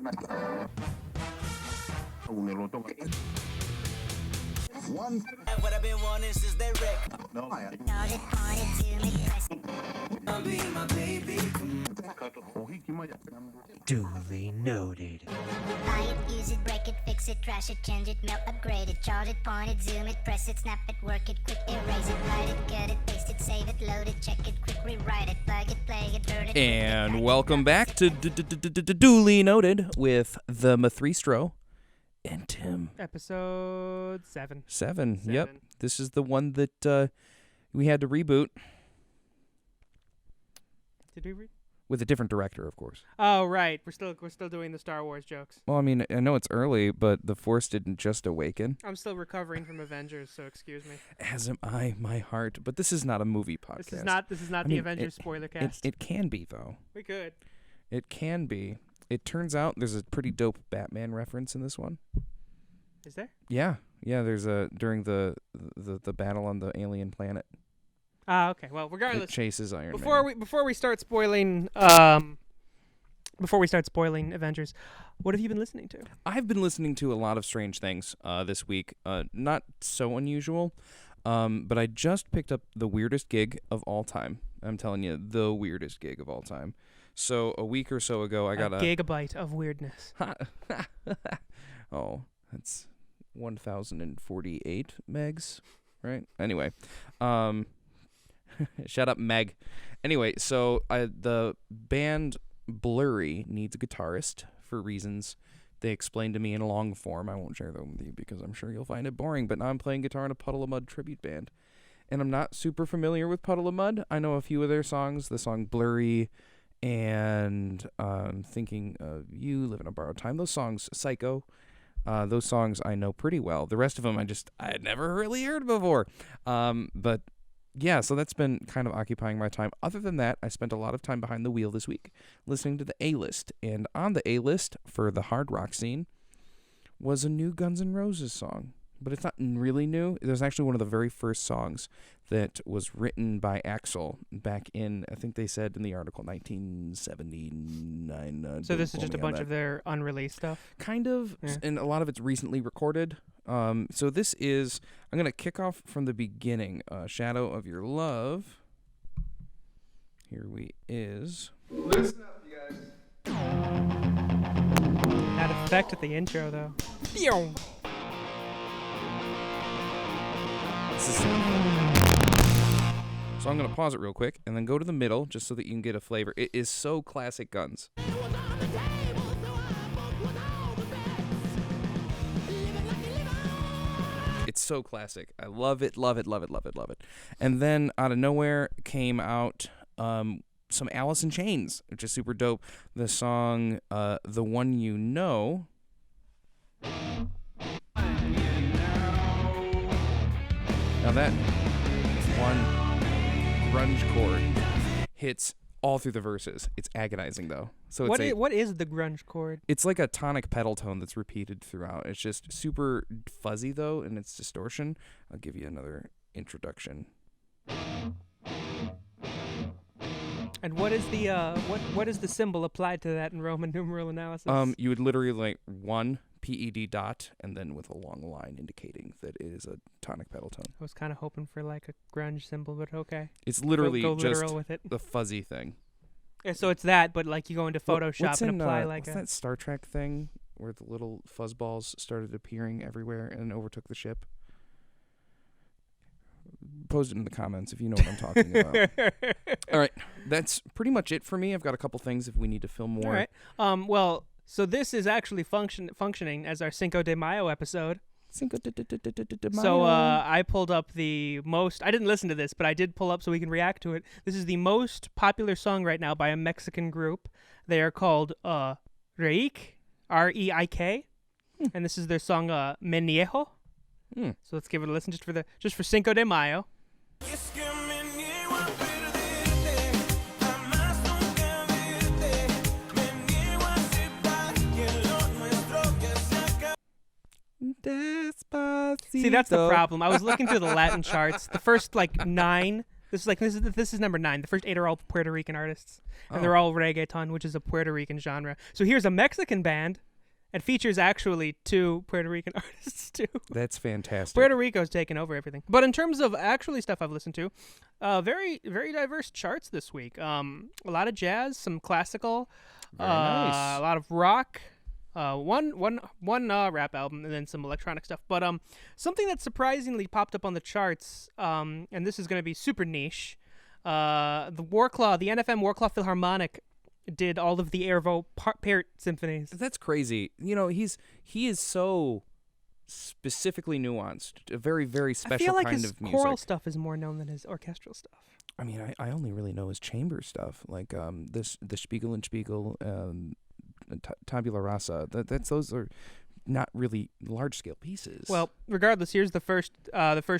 One. What I've been wanting since they wreck. No, I Be my baby. Duly noted. Buy it, use it, break it, fix it, trash it, change it, melt, upgrade it, charge it, point it, zoom it, press it, snap it, work it, quick erase it, write it, cut it, paste it, save it, load it, check it, quick rewrite it, plug it, play it, turn it. And welcome back to Duly Noted with the Ma3stro and Tim. Episode 7. Seven. Yep. This is the one that we had to reboot. Did we read? With a different director, of course. Oh, right. We're still doing the Star Wars jokes. Well, I mean, I know it's early, but the Force didn't just awaken. I'm still recovering from Avengers, so excuse me. As am I, my heart. But this is not a movie podcast. This is not the Avengers spoiler cast. It can be, though. We could. It can be. It turns out there's a pretty dope Batman reference in this one. Is there? Yeah. There's during the battle on the alien planet. Ah, okay. Well, It regardless, chases Iron Man. before we start spoiling Avengers, what have you been listening to? I've been listening to a lot of strange things this week. Not so unusual, but I just picked up the weirdest gig of all time. I'm telling you, the weirdest gig of all time. So a week or so ago, I got a gigabyte of weirdness. Oh, that's 1,048 megs, right? Anyway, shut up, Meg. Anyway, so the band Blurry needs a guitarist for reasons they explained to me in a long form. I won't share them with you because I'm sure you'll find it boring, but now I'm playing guitar in a Puddle of Mudd tribute band. And I'm not super familiar with Puddle of Mudd. I know a few of their songs, the song Blurry and Thinking of You, Live in a Borrowed Time. Those songs, Psycho, those songs I know pretty well. The rest of them I had never really heard before. But yeah, so that's been kind of occupying my time. Other than that, I spent a lot of time behind the wheel this week listening to the A-List. And on the A-List for the hard rock scene was a new Guns N' Roses song. But it's not really new. It was actually one of the very first songs that was written by Axl back in, I think they said in the article, 1979. So this is just a bunch of their unreleased stuff? Kind of, Yeah. and a lot of it's recently recorded. So this is, I'm going to kick off from the beginning. Shadow of Your Love. Here we is. Listen up, you guys. That effect at the intro, though. Pew! So I'm going to pause it real quick and then go to the middle just so that you can get a flavor. It is so classic Guns. It's so classic. I love it, love it, love it, love it, love it. And then out of nowhere came out some Alice in Chains, which is super dope. The song The One You Know. Now that one grunge chord hits all through the verses. It's agonizing though. So it's What is the grunge chord? it's like a tonic pedal tone that's repeated throughout. It's just super fuzzy though in its distortion. I'll give you another introduction. And what is the what is the symbol applied to that in Roman numeral analysis? You would literally like one PED dot and then with a long line indicating that it is a tonic pedal tone. I was kind of hoping for like a grunge symbol, but okay. It's literally go just literal with it. the fuzzy thing. Yeah, so it's that, but like you go into Photoshop What's and in, apply like what's that Star Trek thing where the little fuzzballs started appearing everywhere and overtook the ship? Post it in the comments if you know what I'm talking about. All right, that's pretty much it for me. I've got a couple things if we need to film more. All right. Well, so this is actually functioning as our Cinco de Mayo episode. Cinco de So Mayo. I pulled up the most. I didn't listen to this, but I did pull up so we can react to it. This is the most popular song right now by a Mexican group. They are called Reik, R-E-I-K, and this is their song Me Niejo. So let's give it a listen just for Cinco de Mayo. Despacito. See, that's the problem. I was looking through the Latin charts. The first like 9 This is number 9. The first 8 are all Puerto Rican artists, and they're all reggaeton, which is a Puerto Rican genre. So here's a Mexican band. It features actually 2 Puerto Rican artists too. That's fantastic. Puerto Rico's taken over everything. But in terms of actually stuff I've listened to, very very diverse charts this week. A lot of jazz, some classical, Very nice. a lot of rock, one rap album, and then some electronic stuff. But something that surprisingly popped up on the charts, and this is going to be super niche. The NFM Warclaw Philharmonic did all of the Ervo Parrot symphonies. That's crazy. You know, he is so specifically nuanced. A very, very special I feel like kind his of music. choral stuff is more known than his orchestral stuff. I mean, I only really know his chamber stuff, like the Spiegel and Spiegel, Tabula Rasa. Those are not really large scale pieces. Well, regardless, here's the first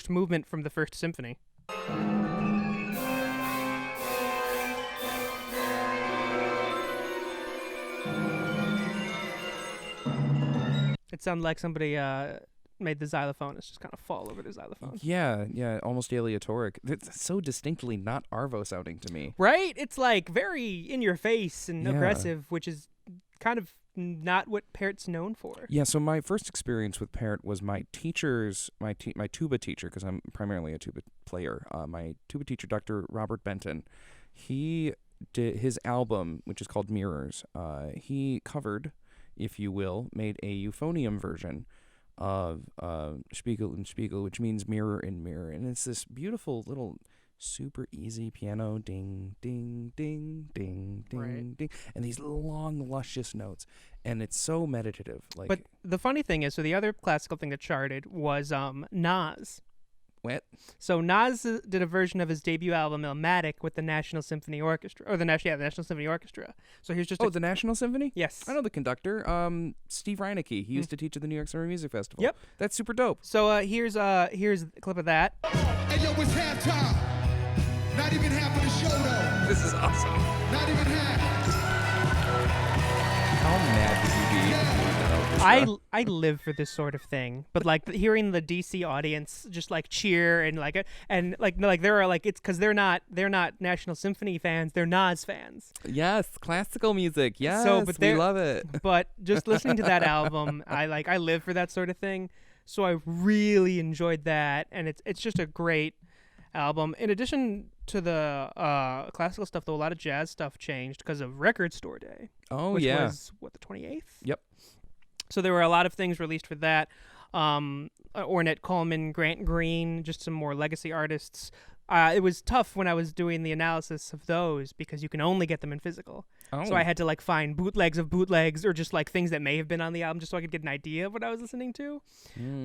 movement from the first symphony. It sounded like somebody made the xylophonist just kind of fall over the xylophone. Yeah, almost aleatoric. That's so distinctly not Arvo sounding to me. Right? It's like very in your face and Yeah. aggressive, which is kind of not what Parrot's known for. Yeah, so my first experience with Parrot was my teacher's, my tuba teacher, because I'm primarily a tuba player. My tuba teacher, Dr. Robert Benton, he did his album, which is called Mirrors. He covered, if you will, made a euphonium version of Spiegel and Spiegel, which means mirror in mirror. And it's this beautiful little super easy piano, ding, ding, ding, ding, ding, Right. ding, and these long, luscious notes. And it's so meditative. Like, But the funny thing is, so the other classical thing that charted was Nas. what? So Nas did a version of his debut album Illmatic with the National Symphony Orchestra, or the National Symphony Orchestra. So here's just Oh, the National Symphony? yes. I know the conductor, Steve Reinecke. He used to teach at the New York Summer Music Festival. Yep. That's super dope. So here's a clip of that. Hey, yo, it's halftime. Not even half of the show, though. This is awesome. Not even half. How mad would you be? I live for this sort of thing, but like hearing the DC audience just like cheer and like there are like, it's because they're not National Symphony fans, they're Nas fans. Yes, classical music. Yes, but we they're- love it. But just listening to that album, I live for that sort of thing. So I really enjoyed that, and it's just a great album. In addition to the classical stuff, though, a lot of jazz stuff changed because of Record Store Day. Oh, which yeah. was the 28th. Yep. So there were a lot of things released for that. Ornette Coleman, Grant Green, just some more legacy artists. It was tough when I was doing the analysis of those because you can only get them in physical. Oh. So I had to like find bootlegs of bootlegs or just like things that may have been on the album just so I could get an idea of what I was listening to.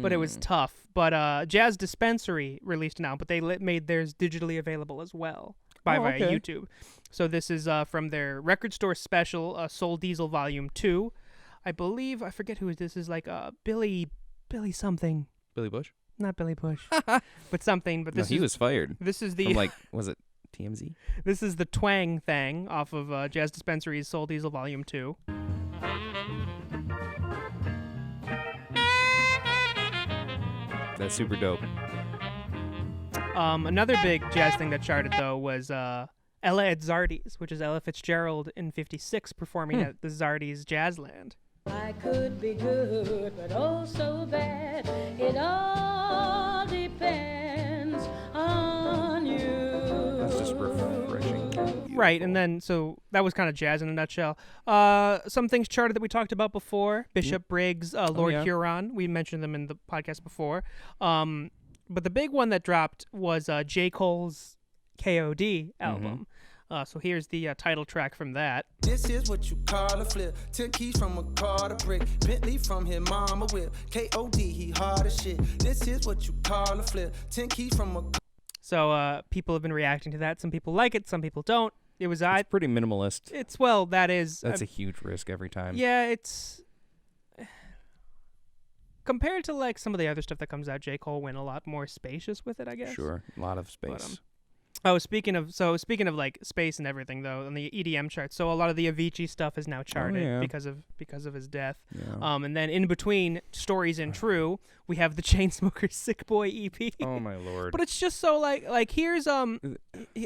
But it was tough. But Jazz Dispensary released an album, but they made theirs digitally available as well via YouTube. So this is from their Record Store Special, Soul Diesel Volume 2. I believe, I forget who this is, like Billy something. Billy Bush? Not Billy Bush, but something. But No, this he is was fired. this is the From, like, was it TMZ? this is the twang thing off of Jazz Dispensary's Soul Diesel Volume 2. That's super dope. Another big jazz thing that charted though was Ella at Zardy's, which is Ella Fitzgerald in '56 performing at the Zardy's Jazzland. I could be good, but oh so bad. It all depends on you. That's just refreshing. Right, and then so that was kind of jazz in a nutshell. Some things charted that we talked about before: Bishop Briggs, Lord yeah. Huron. We mentioned them in the podcast before. But the big one that dropped was J. Cole's KOD album. So here's the title track from that. This is what you call a flip. 10 keys from a car to brick. Bentley from his mama whip. KOD, he hard as shit. This is what you call a flip. 10 keys from a So people have been reacting to that. Some people like it, some people don't. It was It's pretty minimalist. that is That's a huge risk every time. yeah, it's compared to like some of the other stuff that comes out. J. Cole went a lot more spacious with it, I guess. Sure. A lot of space. Oh, speaking of like space and everything though, on the EDM charts, so a lot of the Avicii stuff is now charted yeah. because of his death. Yeah. And then in between Stories and True, we have the Chainsmokers Sick Boy EP. Oh my lord. But it's just so like here's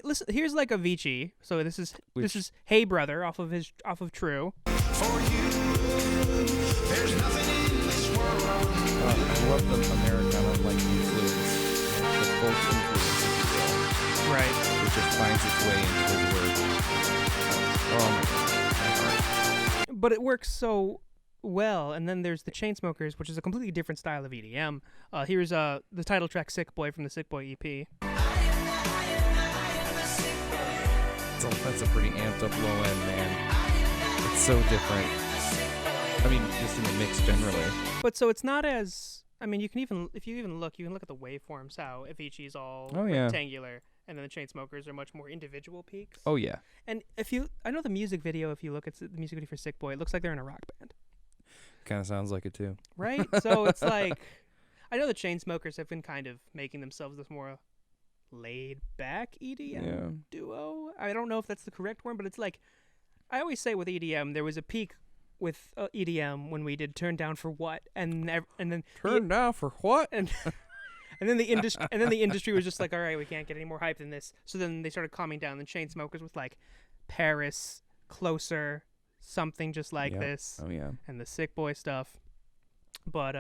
listen, here's like Avicii. So this is Hey Brother off of True. For you, there's nothing in this world. I love the Americana like influence, the folk influence, if you will. Right. It just finds its way into his work. Oh my god. But it works so well. And then there's the Chainsmokers, which is a completely different style of EDM. Here's the title track Sick Boy from the Sick Boy EP. So that's a pretty amped up low end, man. It's so different. I mean, just in the mix generally. But so it's not as, I mean, you can look at the waveforms, how Avicii's all rectangular, and then the Chainsmokers are much more individual peaks. Oh yeah. And I know the music video, if you look at the music video for Sick Boy, it looks like they're in a rock band. Kind of sounds like it too. Right? So it's like, I know the Chainsmokers have been kind of making themselves this more laid back EDM duo. I don't know if that's the correct word, but it's like, I always say with EDM, there was a peak with EDM when we did Turn Down for What, and then Turn Down for What? And then the industry was just like, all right, we can't get any more hype than this. So then they started calming down the Chainsmokers with like Paris, Closer, something just like this. Oh yeah. And the Sick Boy stuff. But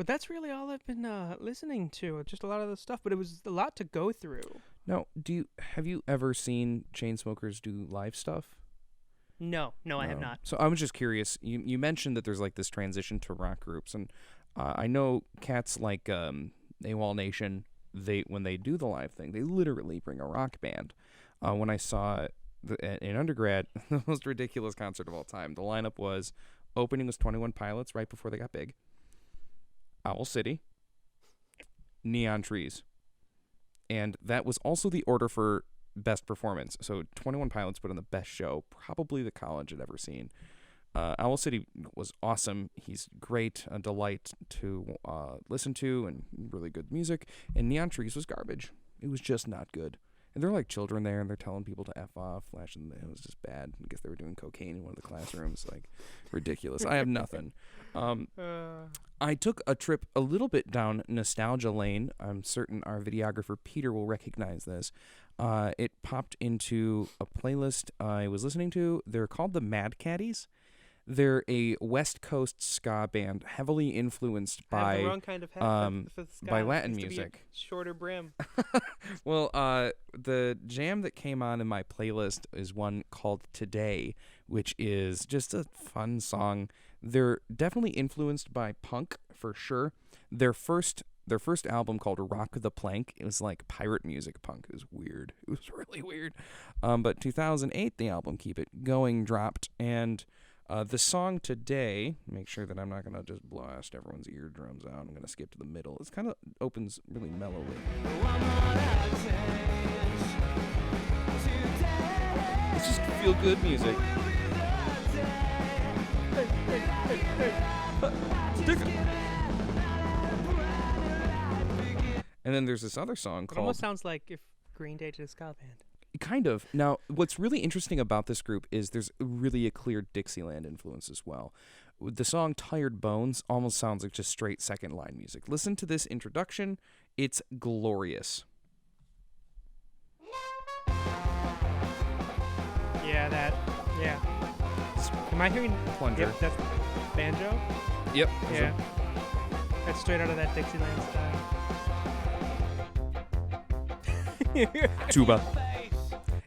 that's really all I've been listening to. Just a lot of the stuff, but it was a lot to go through. Now, have you ever seen Chainsmokers do live stuff? No, I have not. So I was just curious. You mentioned that there's like this transition to rock groups, and I know cats like AWOL Nation. When they do the live thing, they literally bring a rock band. When I saw in undergrad, the most ridiculous concert of all time. The lineup was opening was 21 Pilots right before they got big. Owl City, Neon Trees, and that was also the order for best performance. So 21 Pilots put on the best show probably the college had ever seen. Owl City was awesome. He's great, a delight to listen to, and really good music. And Neon Trees was garbage. It was just not good. And they're like children there, and they're telling people to F off, flashing. It was just bad. I guess they were doing cocaine in one of the classrooms. Like, ridiculous. I have nothing. I took a trip a little bit down nostalgia lane. I'm certain our videographer Peter will recognize this. It popped into a playlist I was listening to. They're called the Mad Caddies. They're a West Coast ska band, heavily influenced by the wrong kind of hat for the ska. by Latin It used to be a music. shorter brim. Well, the jam that came on in my playlist is one called Today, which is just a fun song. They're definitely influenced by punk for sure. Their first album called Rock the Plank, it was like pirate music punk. It was weird. It was really weird. But 2008, the album Keep It Going dropped, and the song Today, make sure that I'm not going to just blast everyone's eardrums out. I'm going to skip to the middle. It kind of opens really mellowly. It's just feel-good music. And then there's this other song It called... almost sounds like if Green Day did a ska band. Kind of. Now, what's really interesting about this group is there's really a clear Dixieland influence as well. The song Tired Bones almost sounds like just straight second line music. Listen to this introduction. It's glorious. Yeah. Am I hearing... Plunger. Yep, that's banjo? Yep. Yeah. That's straight out of that Dixieland style. Tuba.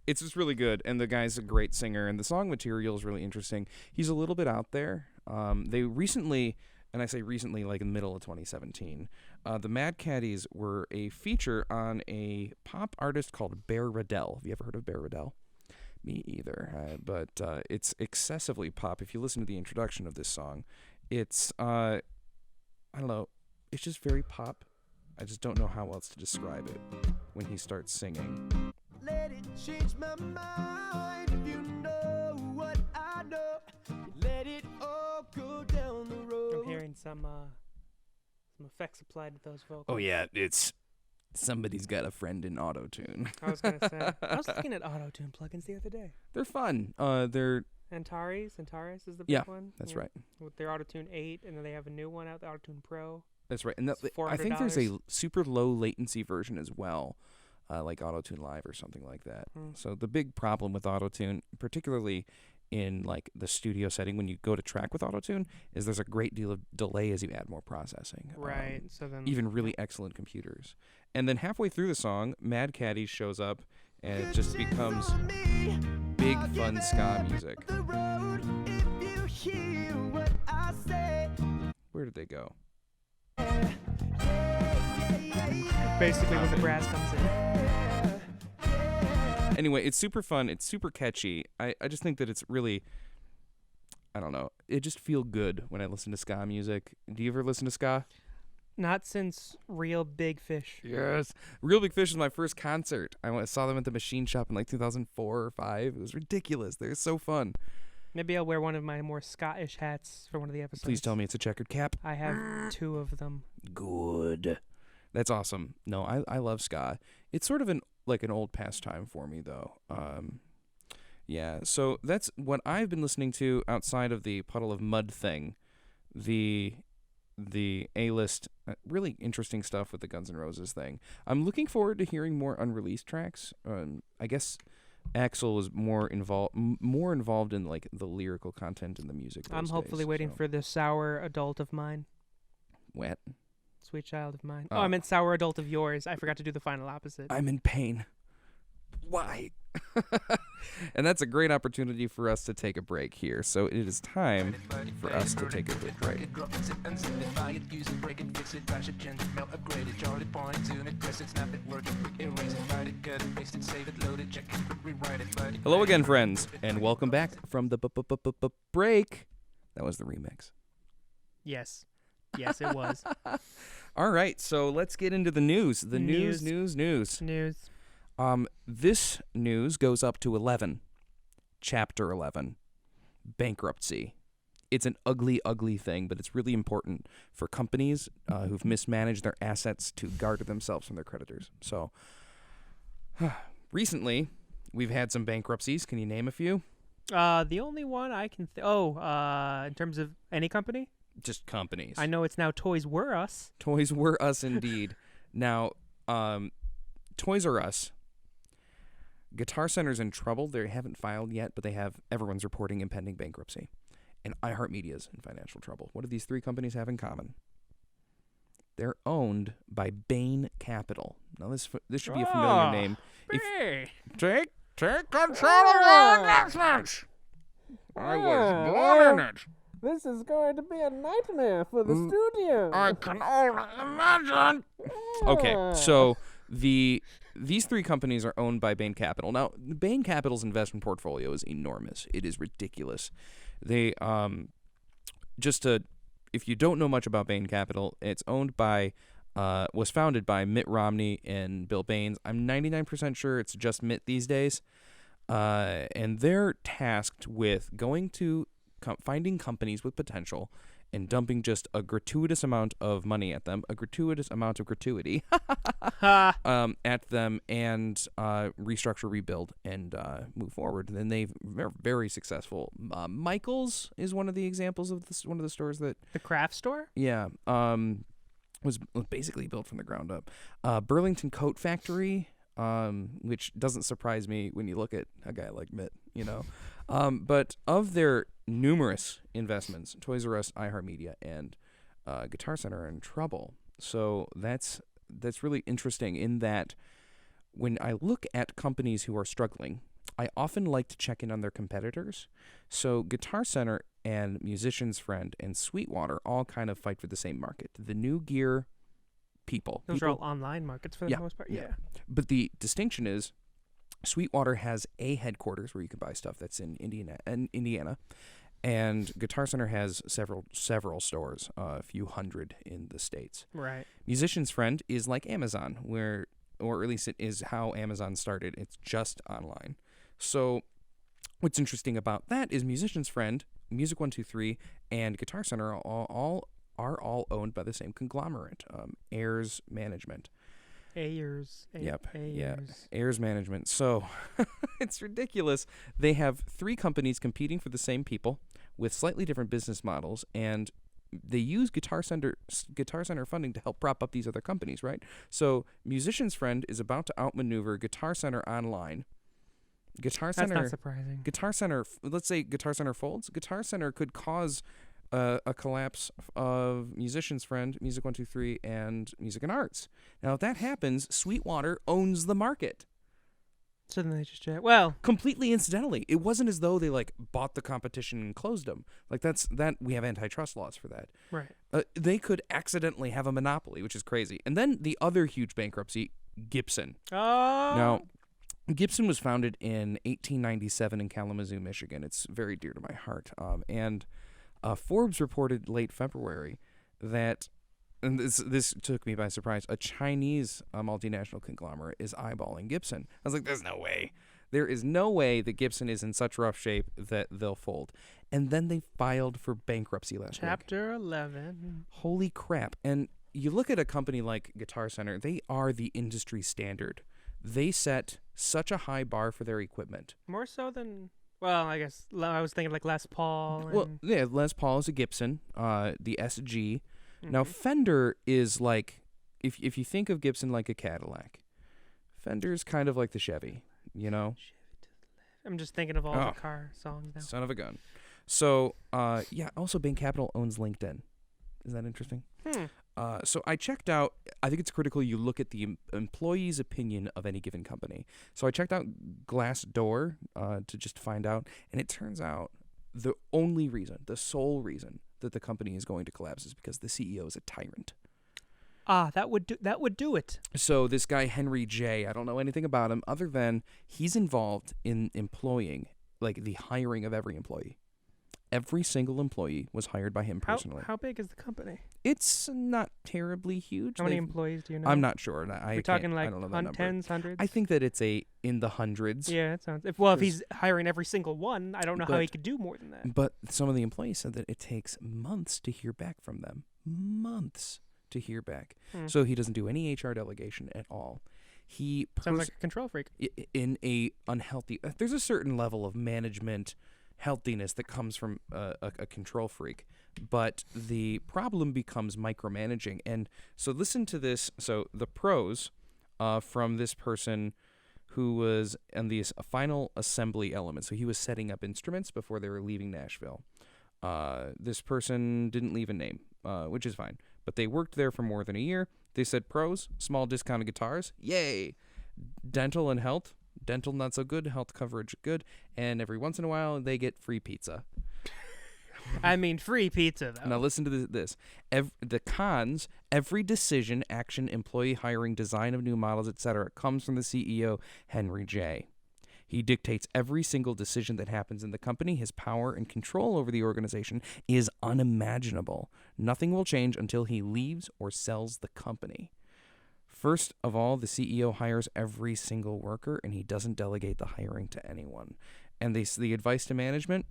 It's just really good, and the guy's a great singer, and the song material is really interesting. He's a little bit out there. They recently, and I say recently, like in the middle of 2017, the Mad Caddies were a feature on a pop artist called Bear Riddell. Have you ever heard of Bear Riddell? Me either, but it's excessively pop. If you listen to the introduction of this song, it's, I don't know, it's just very pop. I just don't know how else to describe it when he starts singing. Let it change my mind if you know what I know. Let it all go down the road. I'm hearing some effects applied to those vocals. Oh yeah, it's Somebody's got a friend in auto-tune. I was gonna say. I was looking at auto-tune plugins the other day. They're fun. They're Antares is the big one. that's Yeah. right. With their auto-tune 8, and then they have a new one out, the auto-tune Pro. That's right. And It's I think there's a $400. super low latency version as well, like Auto-Tune Live or something like that. So the big problem with Auto-Tune, particularly in like the studio setting when you go to track with Auto-Tune, is there's a great deal of delay as you add more processing. Right. So then Even really excellent computers. And then halfway through the song, Mad Caddy shows up and it just becomes big fun ska music. Where did they go? basically when the brass comes in. Anyway, it's super fun. It's super catchy. I just think that it's really, I don't know. It just feel good when I listen to ska music. Do you ever listen to ska? Not since Real Big Fish. Yes. Real Big Fish was my first concert. I saw them at the Machine Shop in like 2004 or 5. It was ridiculous. They're so fun. Maybe I'll wear one of my more Scottish hats for one of the episodes. Please tell me it's a checkered cap. I have 2 of them. Good. That's awesome. No, I love ska. It's sort of an old pastime for me, though. Yeah, so that's what I've been listening to outside of the Puddle of Mud thing. The A-list, really interesting stuff with the Guns N' Roses thing. I'm looking forward to hearing more unreleased tracks. I guess Axl was more involved in like the lyrical content and the music. I'm hopefully waiting for the Sour Adult of Mine. What? Sweet Child of Mine. Oh, I meant Sour Adult of Yours. I forgot to do the final opposite. I'm in pain. Why? And that's a great opportunity for us to take a break here. So it is time for us to take a good break. Hello again, friends, and welcome back from the break. That was the remix. Yes. Yes, it was. All right, so let's get into the news. The news. News. This news goes up to 11. Chapter 11. Bankruptcy. It's an ugly, ugly thing, but it's really important for companies who've mismanaged their assets to guard themselves from their creditors. So, recently, we've had some bankruptcies. Can you name a few? The only one I can... in terms of any company? Just companies. I know it's now Toys Were Us. Toys Were Us, indeed. Now, Toys R Us... Guitar Center's in trouble. They haven't filed yet, but everyone's reporting impending bankruptcy. And iHeartMedia's in financial trouble. What do these 3 companies have in common? They're owned by Bain Capital. Now, this should be a familiar name. Take control of your investments! I was born in it. This is going to be a nightmare for the studio. I can only imagine. Okay, so these 3 companies are owned by Bain Capital. Now, Bain Capital's investment portfolio is enormous. It is ridiculous. They if you don't know much about Bain Capital, it's owned by was founded by Mitt Romney and Bill Baines. I'm 99% sure it's just Mitt these days. And they're tasked with going to finding companies with potential and dumping just a gratuitous amount of money at them, a gratuitous amount of gratuity at them, and restructure, rebuild, and move forward. Then they're very successful. Michael's is one of the examples of this, one of the stores that... The craft store? Yeah. Was basically built from the ground up. Burlington Coat Factory, which doesn't surprise me when you look at a guy like Mitt, you know. But of their numerous investments, Toys R Us, iHeartMedia, and Guitar Center are in trouble. So that's really interesting in that when I look at companies who are struggling, I often like to check in on their competitors. So Guitar Center and Musician's Friend and Sweetwater all kind of fight for the same market. The new gear people. Those are all online markets for the most part? Yeah. But the distinction is Sweetwater has a headquarters where you can buy stuff that's in Indiana, and Guitar Center has several stores, a few hundred in the States. Right. Musician's Friend is like Amazon, or at least it is how Amazon started. It's just online. So what's interesting about that is Musician's Friend, Music 123, and Guitar Center are all owned by the same conglomerate, Ayers Management. Ayers. Yep. Yeah. Ayers. Ayers Management. So it's ridiculous. They have 3 companies competing for the same people with slightly different business models, and they use Guitar Center funding to help prop up these other companies, right? So Musician's Friend is about to outmaneuver Guitar Center online. That's not surprising. Guitar Center, let's say Guitar Center folds. Guitar Center could cause a collapse of Musician's Friend, Music 123, and Music and Arts. Now, if that happens, Sweetwater owns the market. So then they just well, Completely incidentally. It wasn't as though they like bought the competition and closed them. Like that we have antitrust laws for that. right. They could accidentally have a monopoly, which is crazy. And then the other huge bankruptcy, Gibson. Oh. Now, Gibson was founded in 1897 in Kalamazoo, Michigan. It's very dear to my heart. And Forbes reported late February that, and this took me by surprise, a Chinese multinational conglomerate is eyeballing Gibson. I was like, there's no way. There is no way that Gibson is in such rough shape that they'll fold. And then they filed for bankruptcy last week. Chapter 11. Holy crap. And you look at a company like Guitar Center, they are the industry standard. They set such a high bar for their equipment. More so than, well, I guess I was thinking like Les Paul. Well, yeah, Les Paul is a Gibson, the SG. Now, Fender is like, if you think of Gibson like a Cadillac, Fender's kind of like the Chevy, you know? I'm just thinking of all the car songs now. Son of a gun. So, yeah, also Bain Capital owns LinkedIn. Is that interesting? So I checked out, I think it's critical you look at the employee's opinion of any given company. So I checked out Glassdoor to just find out, and it turns out the sole reason that the company is going to collapse is because the CEO is a tyrant. That would do it. So this guy, Henry J., I don't know anything about him other than he's involved in employing, like the hiring of every employee. Every single employee was hired by him personally. How big is the company? It's not terribly huge. How many employees do you know? I'm not sure. We're talking like I don't know that number. tens, hundreds? I think that it's in the hundreds. Yeah, it sounds. If he's hiring every single one, I don't know how he could do more than that. But some of the employees said that it takes months to hear back from them. Months to hear back. So he doesn't do any HR delegation at all. He sounds like a control freak. In a unhealthy. There's a certain level of management healthiness that comes from a control freak, but the problem becomes micromanaging. And so listen to this. So the pros from this person who was in the final assembly element. So he was setting up instruments before they were leaving Nashville. This person didn't leave a name, which is fine, but they worked there for more than a year. They said pros, small discounted guitars, yay. Dental and health. Dental not so good, health coverage good, and every once in a while they get free pizza. I mean, free pizza though. Now listen to this. The cons: every decision, action, employee hiring, design of new models, etc., comes from the CEO Henry J. He dictates every single decision that happens in the company. His power and control over the organization is unimaginable. Nothing will change until he leaves or sells the company. First of all, the CEO hires every single worker, and he doesn't delegate the hiring to anyone. And the advice to management,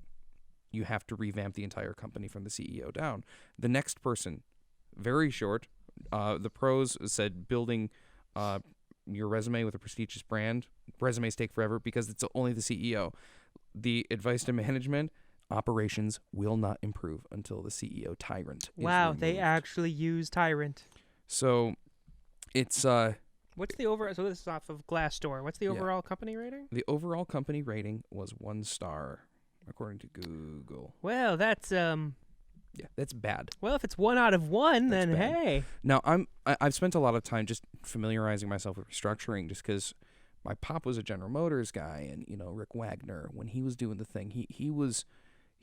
you have to revamp the entire company from the CEO down. The next person, very short, the pros said building your resume with a prestigious brand. Resumes take forever because it's only the CEO. The advice to management, operations will not improve until the CEO tyrant is removed. They actually use tyrant. So it's what's the overall? So this is off of Glassdoor. What's the overall company rating? The overall company rating was 1 star, according to Google. Well, that's that's bad. Well, if it's 1 out of 1, That's then bad. hey. Now I've spent a lot of time just familiarizing myself with restructuring, just because my pop was a General Motors guy, and Rick Wagner, when he was doing the thing, he was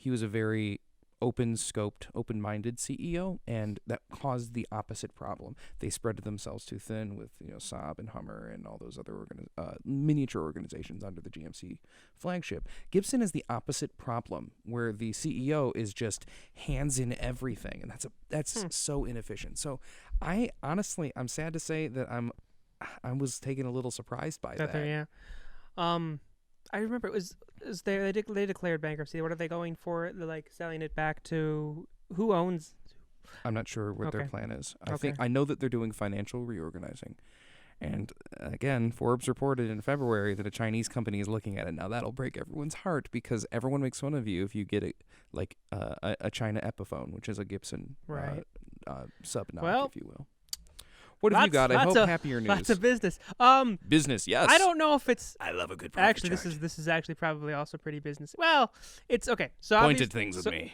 a very open-scoped, open-minded CEO, and that caused the opposite problem. They spread themselves too thin with Saab and Hummer and all those other miniature organizations under the GMC flagship. Gibson is the opposite problem, where the CEO is just hands in everything, and that's so inefficient. So I'm sad to say that I was taken a little surprised by that. Yeah. I remember it was they declared bankruptcy. What are they going for? They're like selling it back to who owns? I'm not sure what their plan is. Okay. I know that they're doing financial reorganizing, And again, Forbes reported in February that a Chinese company is looking at it. Now that'll break everyone's heart because everyone makes fun of you if you get a China Epiphone, which is a Gibson sub-knock, Well, if you will. What have you got? I hope happier news. Lots of business. Business, yes. I don't know if it's. I love a good profit Actually, chart. this is actually probably also pretty business. Well, it's okay. So Pointed things with me.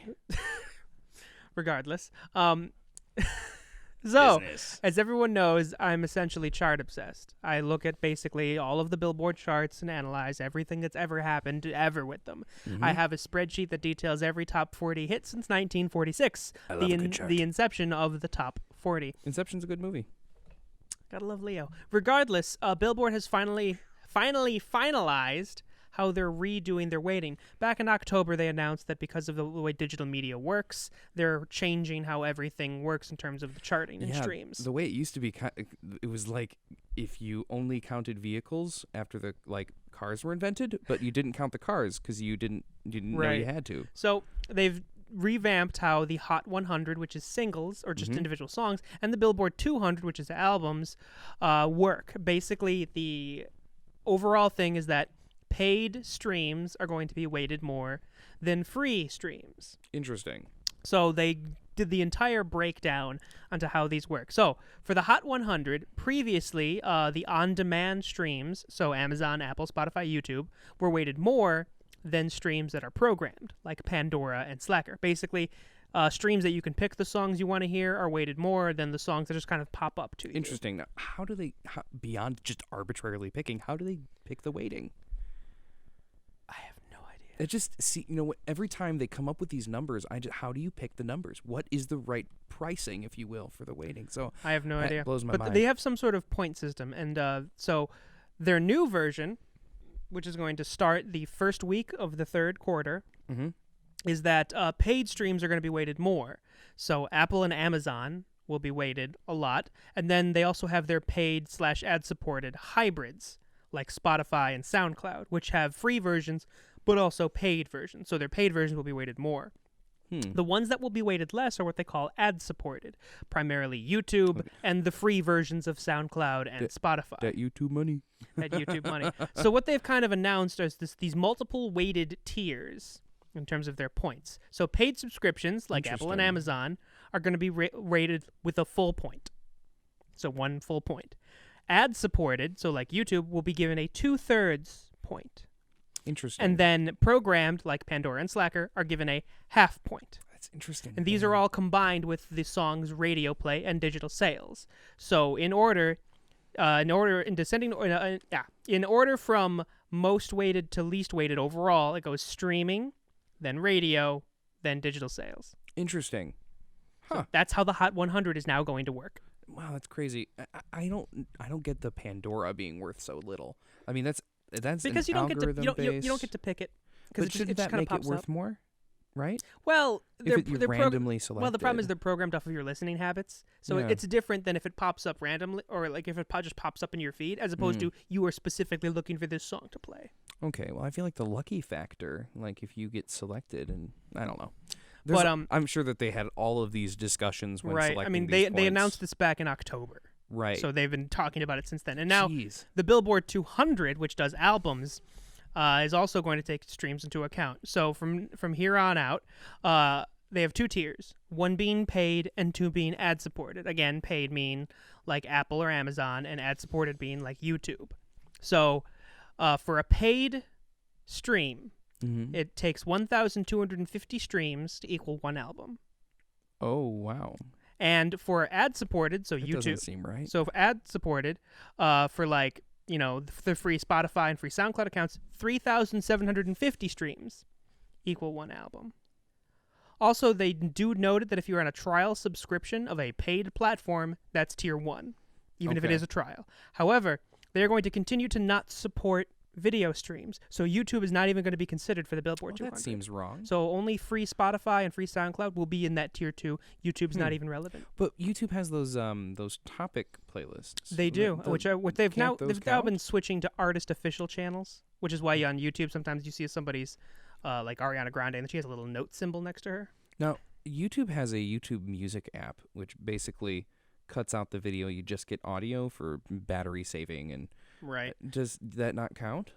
Regardless, so Business. as everyone knows, I'm essentially chart obsessed. I look at basically all of the Billboard charts and analyze everything that's ever happened ever with them. Mm-hmm. I have a spreadsheet that details every top 40 hit since 1946, I love a good chart. the inception of the top 40. Inception's a good movie. Gotta love Leo. Regardless, Billboard has finally finalized how they're redoing their weighting. Back in October, they announced that because of the way digital media works, they're changing how everything works in terms of the charting and streams. The way it used to be, it was like if you only counted vehicles after the cars were invented, but you didn't count the cars because you didn't know you had to. So they've revamped how the Hot 100, which is singles or just individual songs, and the Billboard 200, which is albums, work. Basically, the overall thing is that paid streams are going to be weighted more than free streams. Interesting. So they did the entire breakdown onto how these work. So for the Hot 100, previously the on-demand streams, so Amazon, Apple, Spotify, YouTube, were weighted more than streams that are programmed, like Pandora and Slacker. Basically, streams that you can pick the songs you want to hear are weighted more than the songs that just kind of pop up to you. Interesting. Now, how do they, beyond just arbitrarily picking, how do they pick the weighting? I have no idea. It just, every time they come up with these numbers, how do you pick the numbers? What is the right pricing, if you will, for the weighting? So I have no idea. Blows my but mind. They have some sort of point system, and so their new version, which is going to start the first week of the third quarter, is that paid streams are going to be weighted more. So Apple and Amazon will be weighted a lot, and then they also have their paid/ad-supported hybrids, like Spotify and SoundCloud, which have free versions, but also paid versions. So their paid versions will be weighted more. The ones that will be weighted less are what they call ad-supported, primarily YouTube and the free versions of SoundCloud and Spotify. That YouTube money. That YouTube money. So what they've kind of announced is these multiple weighted tiers in terms of their points. So paid subscriptions, like Apple and Amazon, are going to be rated with a full point. So 1 full point. Ad-supported, so like YouTube, will be given a 2/3 point. Interesting. And then programmed, like Pandora and Slacker, are given a half point. That's interesting. And these are all combined with the song's radio play and digital sales. So in order from most weighted to least weighted overall, it goes streaming, then radio, then digital sales. Interesting. Huh. So that's how the Hot 100 is now going to work. Wow, that's crazy. I don't get the Pandora being worth so little. I mean, that's because an algorithm you don't get to pick it. But shouldn't that make it worth more? Right? Well, you're randomly selected. Well, the problem is they're programmed off of your listening habits, so it's different than if it pops up randomly, or like if it just pops up in your feed, as opposed to you are specifically looking for this song to play. Okay, well, I feel like the lucky factor, like if you get selected, and I don't know. But I'm sure that they had all of these discussions when right. selecting I mean, these they announced this back in October, right? So they've been talking about it since then, and now Jeez. the Billboard 200, which does albums, is also going to take streams into account. So from here on out, they have 2 tiers, 1 being paid and 2 being ad-supported. Again, paid mean like Apple or Amazon, and ad-supported being like YouTube. So for a paid stream, it takes 1,250 streams to equal 1 album. Oh, wow. And for ad-supported, so That YouTube doesn't seem right. So for ad-supported, for like, the free Spotify and free SoundCloud accounts, 3,750 streams equal 1 album. Also, they do noted that if you're on a trial subscription of a paid platform, that's tier 1, even if it is a trial. However, they're going to continue to not support video streams, so YouTube is not even going to be considered for the Billboard 200. That seems wrong. So only free Spotify and free SoundCloud will be in that tier 2. YouTube's not even relevant. But YouTube has those topic playlists. They do, which they've now count? been switching to artist official channels, which is why on YouTube sometimes you see somebody's like Ariana Grande, and she has a little note symbol next to her. Now, YouTube has a YouTube Music app, which basically cuts out the video. You just get audio for battery saving. And Right. does that not count?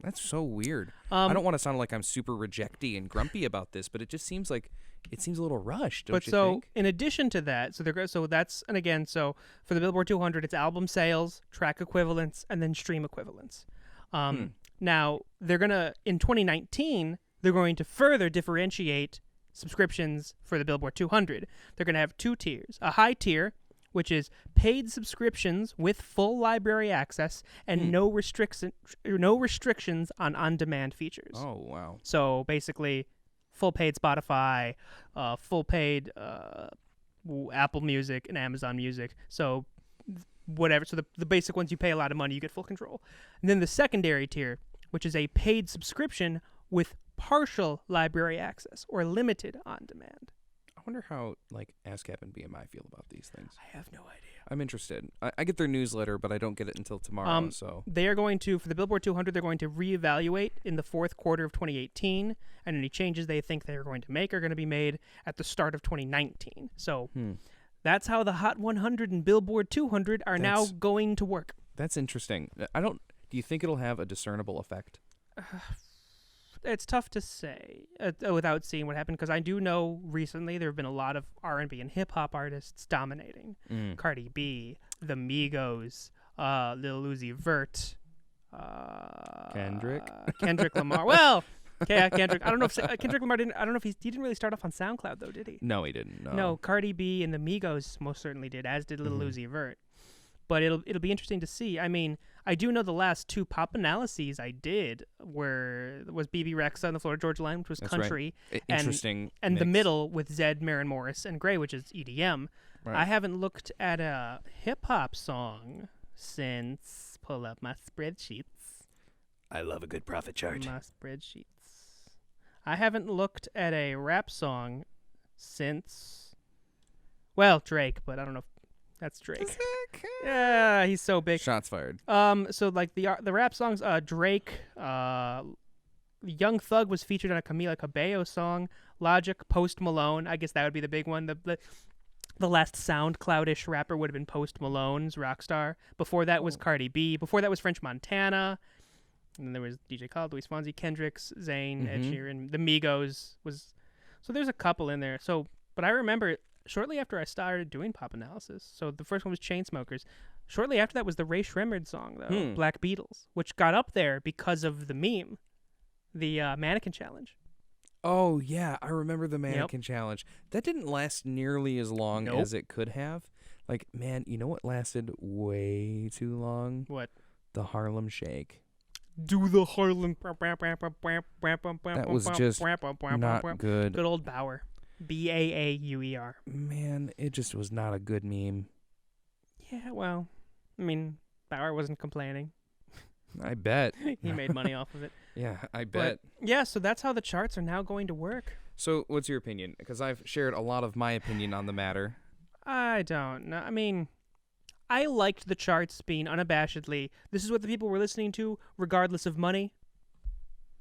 That's so weird. I don't want to sound like I'm super rejecty and grumpy about this, but it just seems like it seems a little rushed. Don't you think? In addition to that, so for the Billboard 200, it's album sales, track equivalents, and then stream equivalents. Now they're gonna in 2019 they're going to further differentiate subscriptions for the Billboard 200. They're gonna have 2 tiers: a high tier, which is paid subscriptions with full library access and no restrictions on on-demand features. Oh, wow. So basically, full paid Spotify, full paid Apple Music and Amazon Music. So whatever. So the basic ones, you pay a lot of money, you get full control. And then the secondary tier, which is a paid subscription with partial library access or limited on-demand. I wonder how like ASCAP and BMI feel about these things. I have no idea. I'm interested. I get their newsletter, but I don't get it until tomorrow. So they are going to, for the Billboard 200, they're going to reevaluate in the fourth quarter of 2018, and any changes they think they're going to make are going to be made at the start of 2019. So that's how the Hot 100 and Billboard 200 are now going to work. That's interesting. Do you think it'll have a discernible effect? It's tough to say without seeing what happened, because I do know recently there have been a lot of R&B and hip-hop artists dominating. Cardi B, the Migos, Lil Uzi Vert, Kendrick Lamar. Well, yeah, Kendrick. I don't know if Kendrick Lamar didn't. I don't know if he didn't really start off on SoundCloud though, did he? No, he didn't. No, Cardi B and the Migos most certainly did, as did Lil Uzi Vert. But it'll be interesting to see. I mean, I do know the last 2 pop analyses I did was BB Rexa on the Florida Georgia Line, which was That's country. right. Interesting. And mix. the middle with Zed, Maren Morris, and Gray, which is EDM. Right. I haven't looked at a hip-hop song since... Pull up my spreadsheets. I love a good profit chart. My spreadsheets. I haven't looked at a rap song since... Well, Drake, but I don't know if that's Drake. Yeah, he's so big. Shots fired. So like the rap songs, Drake, Young Thug was featured on a Camila Cabello song. Logic, Post Malone. I guess that would be the big one. The last SoundCloud-ish rapper would have been Post Malone's Rockstar. Before that was Cardi B. Before that was French Montana. And then there was DJ Khaled, Luis Fonsi, Kendrick's, Zayn, Ed Sheeran. The Migos was. So there's a couple in there. So, but I remember shortly after I started doing pop analysis. So the first one was Chainsmokers. Shortly after that was the Ray Shremmerd song, though, Black Beatles, which got up there because of the meme, the mannequin challenge. Oh, yeah. I remember the mannequin challenge. That didn't last nearly as long as it could have. Like, man, you know what lasted way too long? What? The Harlem Shake. Do the Harlem. That was just not good. Good old Bauer. Bauer. Man, it just was not a good meme. Yeah, well, I mean, Bauer wasn't complaining. I bet. He made money off of it. Yeah, I bet. But, yeah, so that's how the charts are now going to work. So what's your opinion? Because I've shared a lot of my opinion on the matter. I don't know. I mean, I liked the charts being unabashedly, this is what the people were listening to, regardless of money.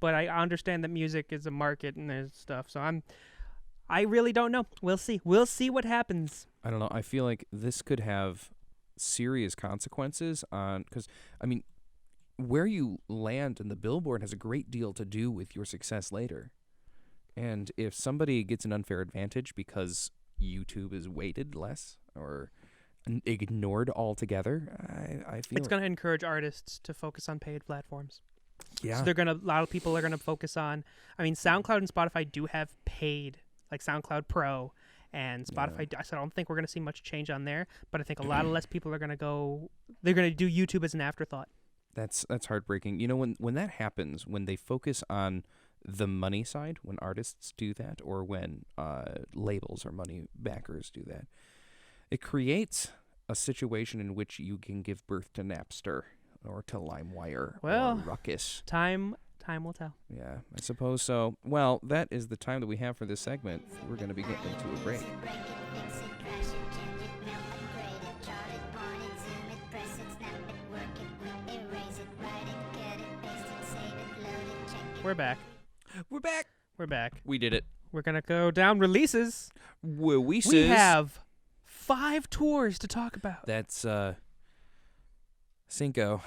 But I understand that music is a market and there's stuff. So I really don't know. We'll see. We'll see what happens. I don't know. I feel like this could have serious consequences because, I mean, where you land in the Billboard has a great deal to do with your success later. And if somebody gets an unfair advantage because YouTube is weighted less or ignored altogether, I feel it's going to encourage artists to focus on paid platforms. Yeah. So a lot of people are going to focus on, I mean, SoundCloud and Spotify do have paid, like SoundCloud Pro and Spotify. Yeah. So I don't think we're going to see much change on there, but I think a lot of less people are going to they're going to do YouTube as an afterthought. That's heartbreaking. You know, when that happens, when they focus on the money side, when artists do that, or when labels or money backers do that, it creates a situation in which you can give birth to Napster or to LimeWire or Ruckus. Time will tell. Yeah, I suppose so. Well, that is the time that we have for this segment. We're going to be getting into a break. We're back. We're back. We're back. We did it. We're going to go down releases. We have 5 tours to talk about. That's Cinco.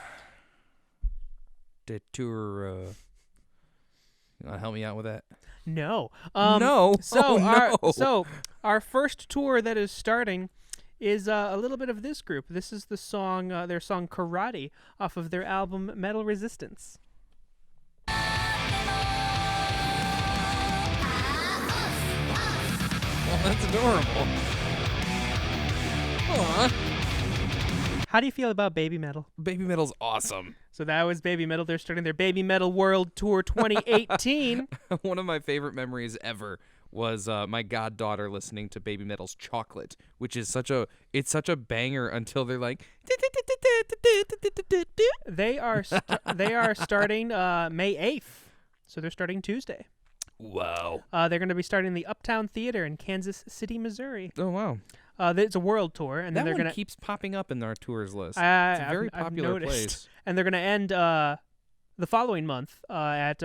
De tour. You want to help me out with that? No. No. So our first tour that is starting is a little bit of this group. This is the song, their song Karate, off of their album Metal Resistance. Well, that's adorable. Aw. How do you feel about Baby Metal? Baby Metal's awesome. So that was Baby Metal. They're starting their Baby Metal World Tour 2018. One of my favorite memories ever was my goddaughter listening to Baby Metal's Chocolate, which is such a banger until they're like They are starting May 8th. So they're starting Tuesday. Wow. They're going to be starting the Uptown Theater in Kansas City, Missouri. Oh wow. It's a world tour, and then That they're one going to keeps popping up in our tours list. It's a I've very popular noticed. place. And they're going to end the following month at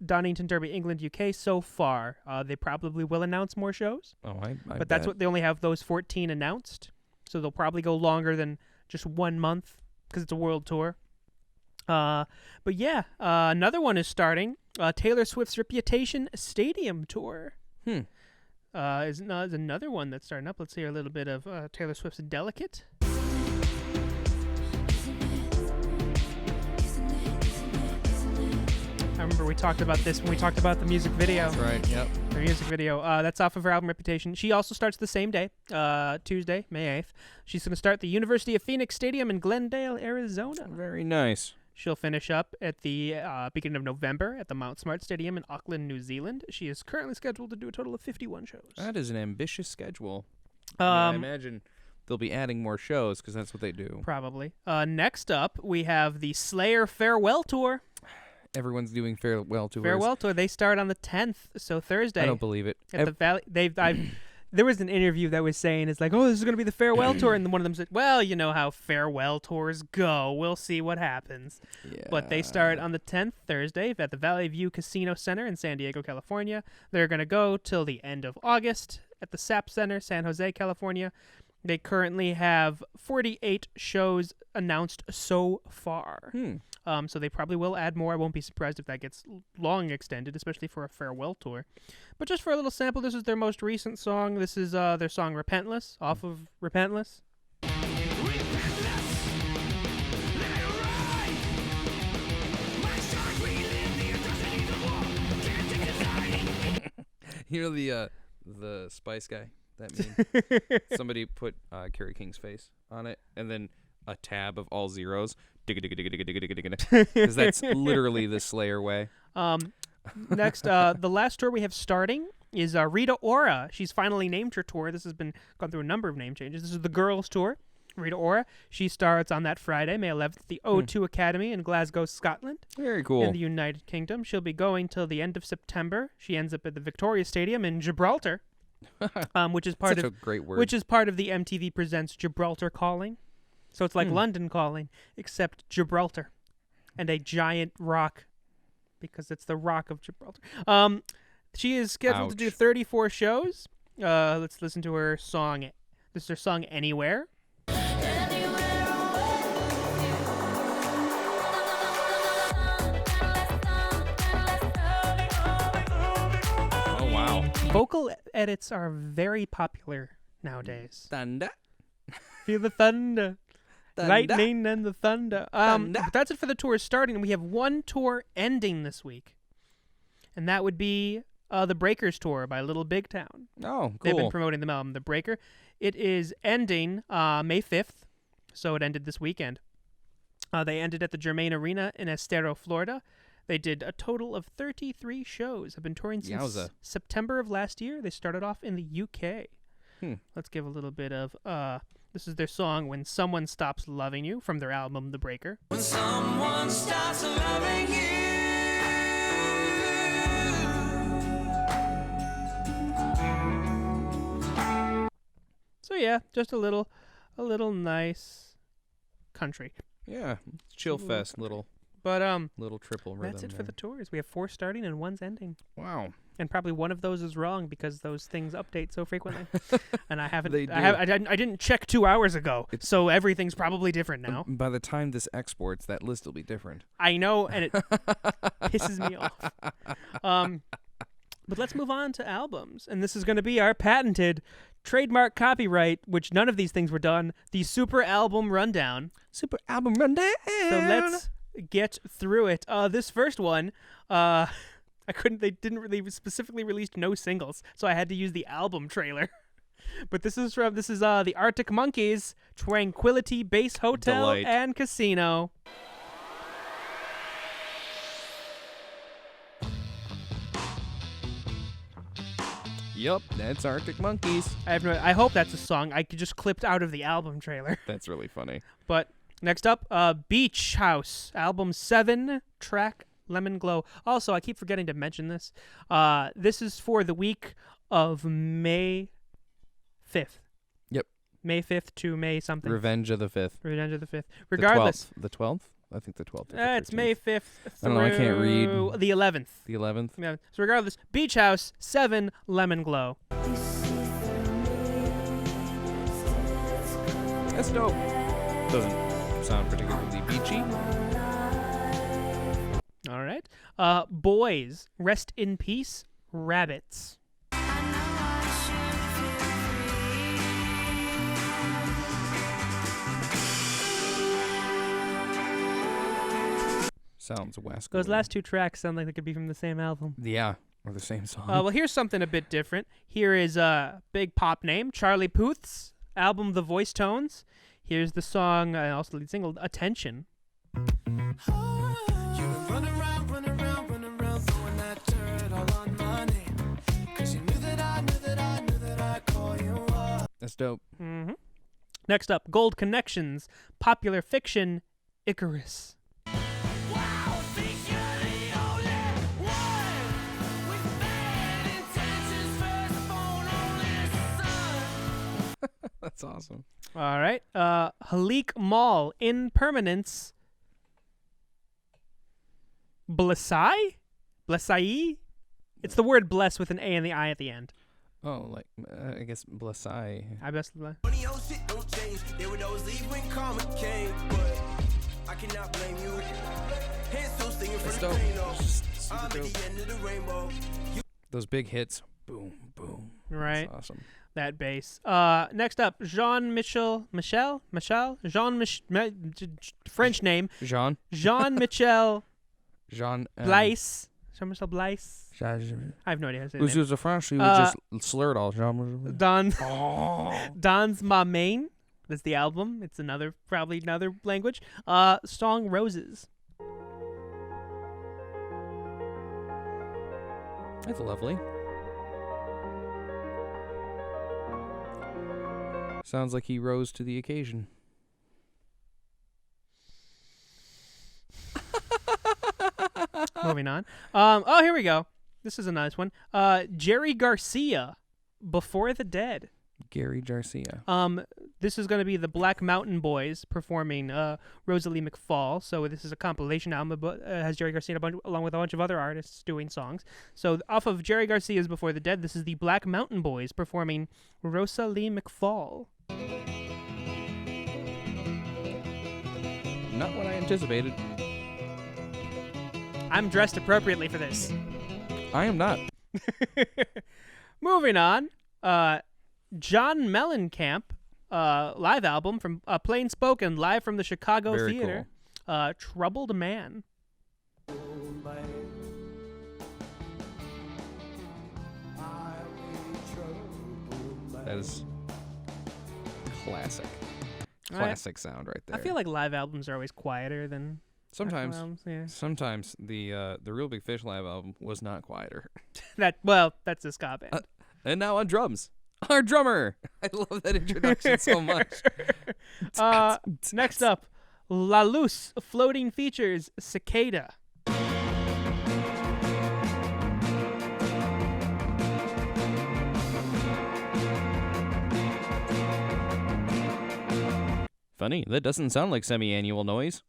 Donington, Derby, England, UK. So far, they probably will announce more shows, Oh, I but that's what they only have those 14 announced. So they'll probably go longer than just 1 month because it's a world tour. But yeah, another one is starting. Taylor Swift's Reputation Stadium Tour. Is another one that's starting up. Let's hear a little bit of Taylor Swift's Delicate. I remember we talked about this when we talked about the music video. That's right. Yep. The music video. That's off of her album Reputation. She also starts the same day, Tuesday, May 8th. She's going to start at the University of Phoenix Stadium in Glendale, Arizona. Very nice. She'll finish up at the beginning of November at the Mount Smart Stadium in Auckland, New Zealand. She is currently scheduled to do a total of 51 shows. That is an ambitious schedule. I imagine they'll be adding more shows because that's what they do. Probably. Next up, we have the Slayer Farewell Tour. Everyone's doing farewell tours. Farewell Tour. They start on the 10th, so Thursday. I don't believe it. At the Valley. There was an interview that was saying, it's like, oh, this is going to be the farewell tour. And then one of them said, well, you know how farewell tours go. We'll see what happens. Yeah. But they start on the 10th, Thursday, at the Valley View Casino Center in San Diego, California. They're going to go till the end of August at the SAP Center, San Jose, California. They currently have 48 shows announced so far. So they probably will add more. I won't be surprised if that gets long extended, especially for a farewell tour. But just for a little sample, this is their most recent song. This is their song Repentless, off of Repentless. You know the Spice guy? That meme? Somebody put Kerry King's face on it, and then a tab of all zeros. Because that's literally the Slayer way. Next, the last tour we have starting is Rita Ora. She's finally named her tour. This has been gone through a number of name changes. This is the girls' tour. Rita Ora. She starts on that Friday, May 11th, at the O2 Academy in Glasgow, Scotland. Very cool. In the United Kingdom. She'll be going till the end of September. She ends up at the Victoria Stadium in Gibraltar, which is part Such of a great word. which is part of the MTV Presents Gibraltar Calling. So it's like London Calling, except Gibraltar, and a giant rock, because it's the Rock of Gibraltar. She is scheduled to do 34 shows. Let's listen to her song. This is her song Anywhere. Oh, wow. Vocal edits are very popular nowadays. Thunder. Feel the thunder. Thunder. Lightning and the thunder. Thunder. But that's it for the tours starting. We have one tour ending this week, and that would be the Breakers tour by Little Big Town. Oh, cool. They've been promoting the album The Breaker. It is ending May 5th, so it ended this weekend. They ended at the Germain Arena in Estero, Florida. They did a total of 33 shows. Have been touring since Yowza. September of last year. They started off in the UK. Let's give a little bit of this is their song When Someone Stops Loving You from their album The Breaker. When someone starts loving you. So yeah, just a little nice country. Yeah. Chill fest, little But Little triple rhythm. that's it for the tours. We have 4 starting and 1's ending. Wow. And probably one of those is wrong because those things update so frequently. And I haven't. They do. I didn't check 2 hours ago, so everything's probably different now. By the time this exports, that list will be different. I know, and it pisses me off. But let's move on to albums, and this is going to be our patented trademark copyright, which none of these things were done. The Super Album Rundown. Super album rundown. So let's get through it. This first one, they didn't really specifically release no singles, so I had to use the album trailer. But this is the Arctic Monkeys, Tranquility Base Hotel Delight. and Casino. Yup, that's Arctic Monkeys. I hope that's a song I could just clipped out of the album trailer. That's really funny. But next up, Beach House, album 7, track Lemon Glow. Also, I keep forgetting to mention this. This is for the week of May 5th. Yep. May 5th to May something. Revenge of the 5th. Revenge of the 5th. Regardless. The 12th? I think the 12th. It's May 5th through I don't know, I can't read. the 11th. The 11th. Yeah. So regardless, Beach House, 7, Lemon Glow. That's dope. Doesn't sound particularly beachy. All right. Boys, Rest in Peace, Rabbits. Sounds West. Those last 2 tracks sound like they could be from the same album. Yeah, or the same song. Well, here's something a bit different. Here is a big pop name, Charlie Puth's album, The Voice Tones. Here's the song, also the lead single, Attention. That's dope. Mm-hmm. Next up, Gold Connections, Popular Fiction, Icarus. That's awesome. All right. Halik Mall, Impermanence, Blessai? Blessai? It's the word bless with an A and the I at the end. Oh, like, I guess Blessai. I best. Funny old shit don't change. There were those leave when karma came, but I cannot blame you. Hands still stinging from the pain, though. I'm at the end of the rainbow. Those big hits. Boom, boom. Right. That's awesome. That bass. Next up, Jean-Michel, French name. Jean-Michel Jean. Blaise. Jean-Michel Blaise. I have no idea how to say his name. Who's a French? You would just slur it all. Dans Ma Main. That's the album. It's probably another language. Song Roses. That's lovely. Sounds like he rose to the occasion. Moving on. Here we go. This is a nice one. Jerry Garcia, Before the Dead. Gary Garcia. This is going to be the Black Mountain Boys performing Rosalie McFall. So this is a compilation album, but has Jerry Garcia along with a bunch of other artists doing songs. So off of Jerry Garcia's Before the Dead, this is the Black Mountain Boys performing Rosalie McFall. Not what I anticipated. I'm dressed appropriately for this. I am not. Moving on. John Mellencamp, live album from Plain Spoken, live from the Chicago Very Theater. cool. Troubled Man. That is classic. Classic sound right there. I feel like live albums are always quieter than sometimes. albums, yeah. Sometimes the Real Big Fish live album was not quieter. That's a ska band. And now on drums, our drummer. I love that introduction so much. Next up, La Luz, Floating Features, Cicada. Funny, that doesn't sound like semi-annual noise.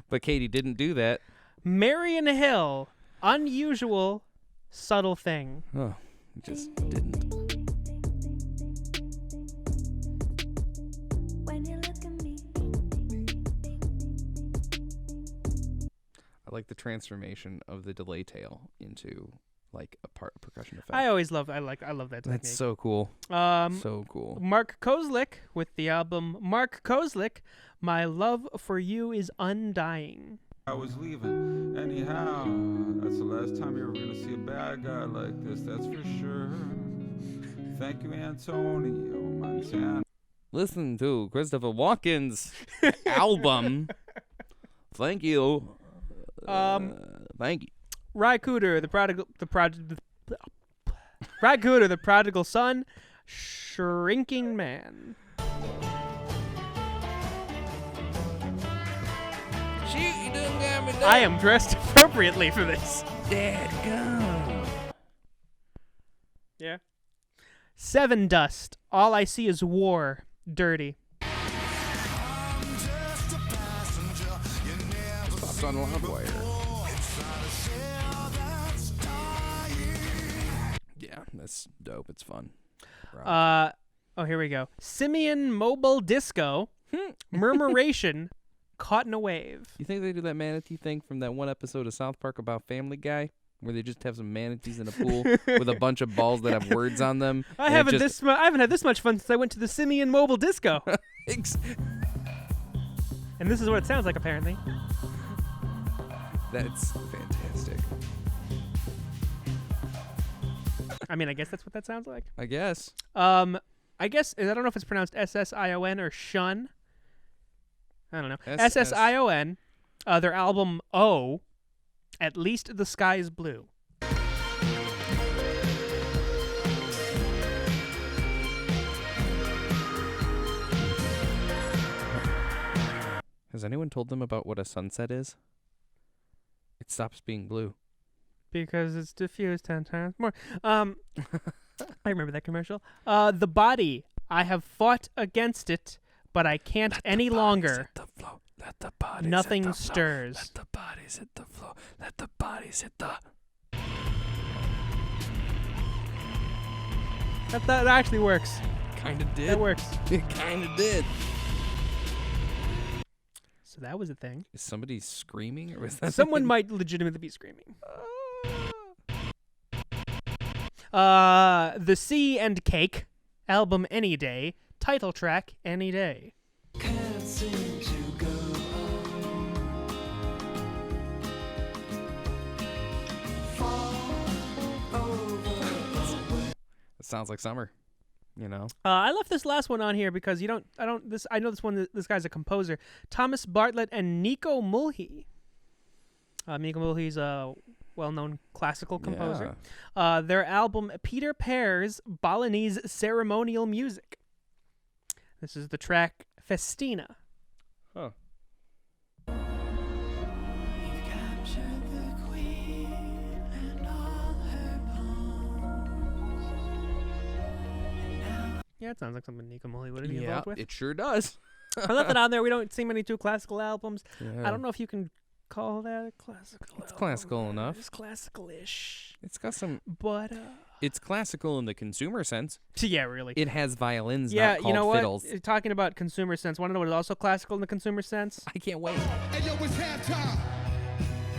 But Katie didn't do that. Marion Hill, unusual, subtle thing. Oh, just didn't. When you look at me. I like the transformation of the delay tail into like a percussion effect. I love that technique. That's so cool. So cool. Mark Kozlik with the album Mark Kozlik, My Love for You is Undying. I was leaving. Anyhow, that's the last time you're ever going to see a bad guy like this, that's for sure. Thank you, Antonio Montana. Listen to Christopher Walken's album. Thank you. Thank you. Ry Cooder, the prodigal son, Shrinking Man. I am dressed appropriately for this. Dad, go. Yeah. Seven Dust, All I See Is War, Dirty. Popped on Loudwire. Yeah, that's dope. It's fun. Here we go. Simeon Mobile Disco, Murmuration, Caught in a Wave. You think they do that manatee thing from that one episode of South Park about Family Guy, where they just have some manatees in a pool with a bunch of balls that have words on them? I haven't had this much fun since I went to the Simeon Mobile Disco. And this is what it sounds like, apparently. That's fantastic. I mean, I guess that's what that sounds like. I guess. I don't know if it's pronounced SSION or Shun. I don't know. SSION. Their album O, At Least the Sky is Blue. Has anyone told them about what a sunset is? It stops being blue. Because it's diffused 10 times more. I remember that commercial. The Body. I have fought against it, but I can't any longer. Let the bodies Nothing hit the stirs. Let the bodies hit the floor. Let the bodies hit the... That actually works. Kinda did. That works. It kinda did. So that was a thing. Is somebody screaming? Or was that Someone might legitimately be screaming. The Sea and Cake, album Any Day, title track Any Day. Can't seem to go It sounds like summer, you know? I left this last one on here because I know this guy's a composer. Thomas Bartlett and Nico Mulhy. Nico Mulhy's a well-known classical composer. Yeah. Their album Peter Pear's Balinese Ceremonial Music. This is the track Festina. Huh. Yeah, it sounds like something Nico Mulhy would be involved with. It sure does. I left it on there. We don't see many two classical albums. Yeah. I don't know if you can call that a classical It's album. classical enough. It's classical-ish. It's got some... But, It's classical in the consumer sense. yeah, really. It has violins, Yeah, not called you know what? fiddles. Talking about consumer sense, want to know what is also classical in the consumer sense? I can't wait. Hey, yo, it's halftime.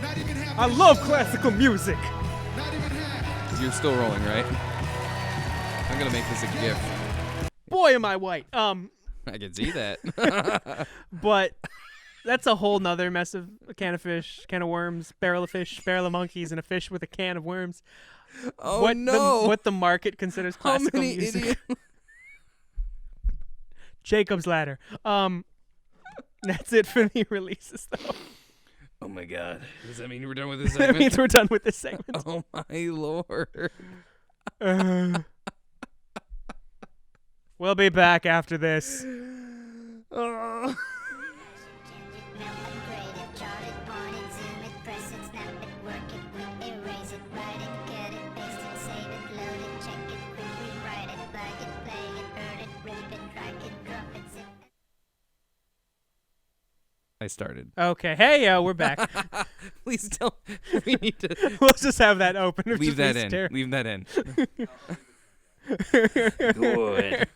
Not even half. I love classical music. Not even half. You're still rolling, right? I'm gonna make this a gift. Boy, am I white. I can see that. But that's a whole nother mess of a can of fish, can of worms, barrel of fish, barrel of monkeys, and a fish with a can of worms. Oh what no! what the market considers How classical many music. idiots? Jacob's Ladder. That's it for the releases, though. Oh my god! Does that mean we're done with this That segment? means we're done with this segment. Oh my lord! We'll be back after this. Oh. Change it, melt, upgrade it, chart it, point it, zoom it, press it, snap it, work it, quick erase it, write it, cut it, paste it, save it, load it, check it, quick rewrite it, plug it, play it, burn it, rip it, drag it, drop it, zip it. I started. Okay. Hey, we're back. Please tell. We need to We'll just have that open. leave that in. Leave that in. Good.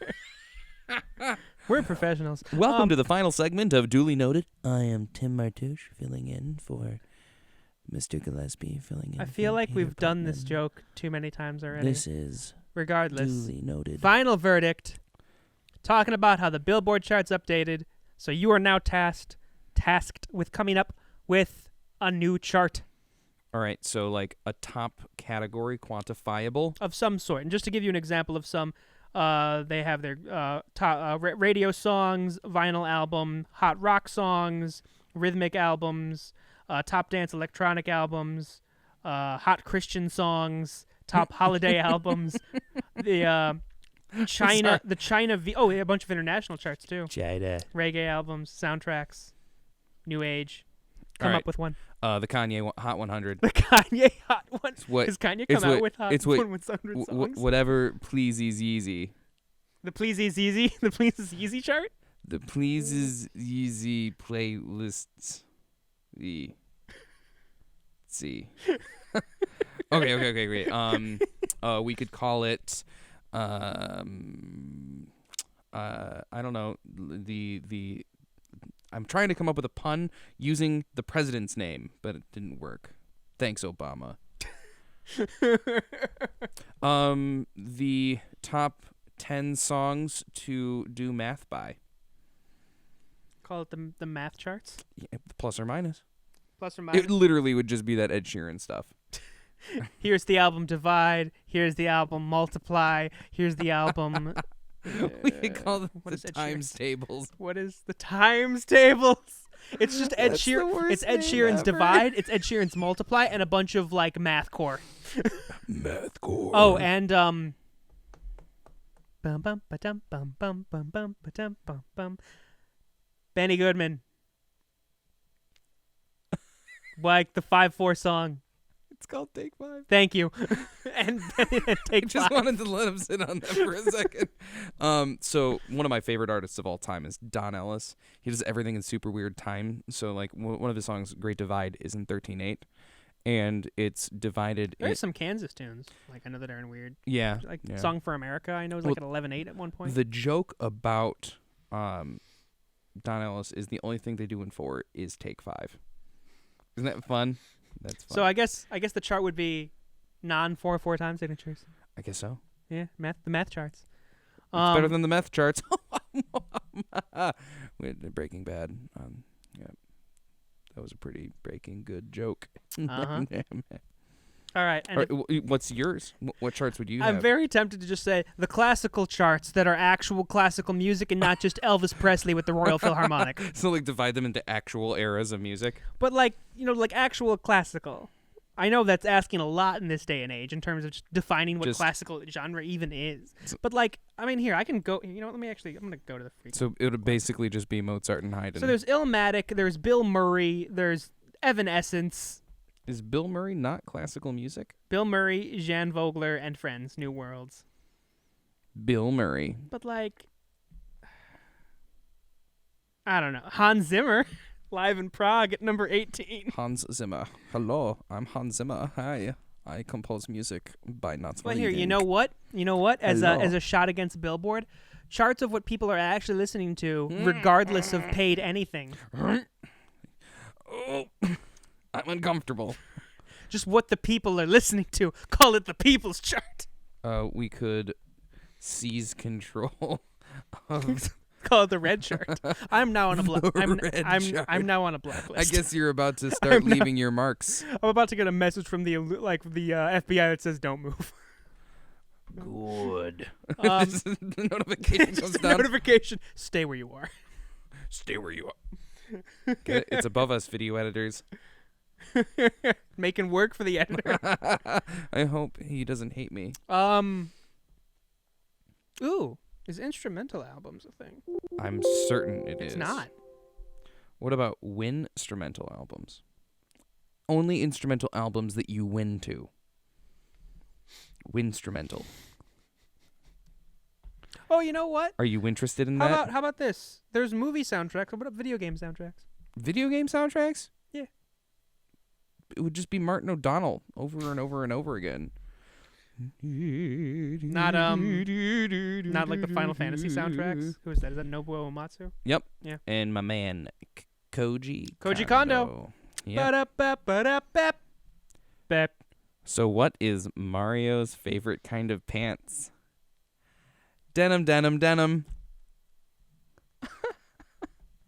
We're professionals. Welcome to the final segment of Duly Noted. I am Tim Martuch, filling in for Mr. Gillespie, filling in. I feel for like Peter we've done this Putman. joke too many times already. This is Regardless. Duly Noted. Final verdict. Talking about how the Billboard charts updated. So you are now tasked with coming up with a new chart All right, so like a top category, quantifiable. of some sort. And just to give you an example of some, they have their top radio songs, vinyl album, hot rock songs, rhythmic albums, top dance electronic albums, hot Christian songs, top holiday albums, the China, a bunch of international charts too. China. Reggae albums, soundtracks, new age. Come All up right. with one. The Kanye Hot 100. The Kanye hot one. what- Does Kanye it's come out what- with hot it's what- one with 100 songs? Whatever pleases Yeezy. The Pleases Yeezy, the Pleases Yeezy chart. The pleases Yeezy playlists. The see. Okay, great. We could call it. I don't know. The. I'm trying to come up with a pun using the president's name, but it didn't work. Thanks, Obama. The top 10 songs to do math by. Call it the math charts. Yeah, plus or minus. Plus or minus. It literally would just be that Ed Sheeran stuff. Here's the album Divide. Here's the album Multiply. Here's the album. We could call them what the is Ed times Sheeran's- tables. What is the times tables? It's just Ed That's the Sheeran. worst It's Ed name Sheeran's ever. Divide. It's Ed Sheeran's Multiply, and a bunch of like mathcore. Mathcore. Oh, and Bum bum ba-dum bum bum bum bum ba-dum bum bum. Benny Goodman. Like the 5/4 song. It's called Take 5. Thank you. and take Just 5. wanted to let him sit on that for a second. So one of my favorite artists of all time is Don Ellis. He does everything in super weird time. So like one of his songs, Great Divide, is in 13/8, and it's divided. There's some Kansas tunes. Like I know that are in weird. Yeah. Like yeah. Song for America. I know is like at 11/8 at one point. The joke about Don Ellis is the only thing they do in 4 is Take 5. Isn't that fun? That's fun. So I guess the chart would be non-4/4 time signatures. I guess so. Yeah, the math charts. It's better than the meth charts. Breaking Bad. Yeah, that was a pretty Breaking Good joke. Uh-huh. All right. And What's yours? What charts would you I'm have? very tempted to just say the classical charts that are actual classical music and not just Elvis Presley with the Royal Philharmonic. So like divide them into actual eras of music. But like actual classical. I know that's asking a lot in this day and age in terms of just defining what classical genre even is. But like, I mean, here I can go. You know what? I'm gonna go to the freak. So it would basically just be Mozart and Haydn. So there's Illmatic, there's Bill Murray, there's Evanescence. Is Bill Murray not classical music? Bill Murray, Jan Vogler, and Friends, New Worlds. Bill Murray. But like, I don't know. Hans Zimmer, live in Prague at number 18. Hans Zimmer. Hello, I'm Hans Zimmer. Hi. I compose music by not Well, here, reading. you know what? As Hello. a shot against Billboard, charts of what people are actually listening to, regardless of paid anything. Oh, I'm uncomfortable. Just what the people are listening to. Call it the people's chart. We could seize control of Call it the red chart. I'm now on a The red chart. I'm now on a blacklist. I guess you're about to start leaving your marks. I'm about to get a message from the FBI that says don't move. Good. Just The notification comes down. Notification. Stay where you are. Stay where you are. Get it? It's above us, video editors. Making work for the editor. I hope he doesn't hate me. Ooh, is instrumental albums a thing? I'm certain it is. It's not. What about win-instrumental albums? Only instrumental albums that you win to. Win-instrumental. Oh, you know what? Are you interested in that? How about this? There's movie soundtracks. What about video game soundtracks? Video game soundtracks? Yeah. It would just be Martin O'Donnell over and over and over again. Not like the Final Fantasy soundtracks. Who is that? Is that Nobuo Uematsu? Yep. Yeah. And my man Koji Kondo. Yep. Ba-da-ba-ba-da-bap. Bap. So what is Mario's favorite kind of pants? Denim, denim, denim.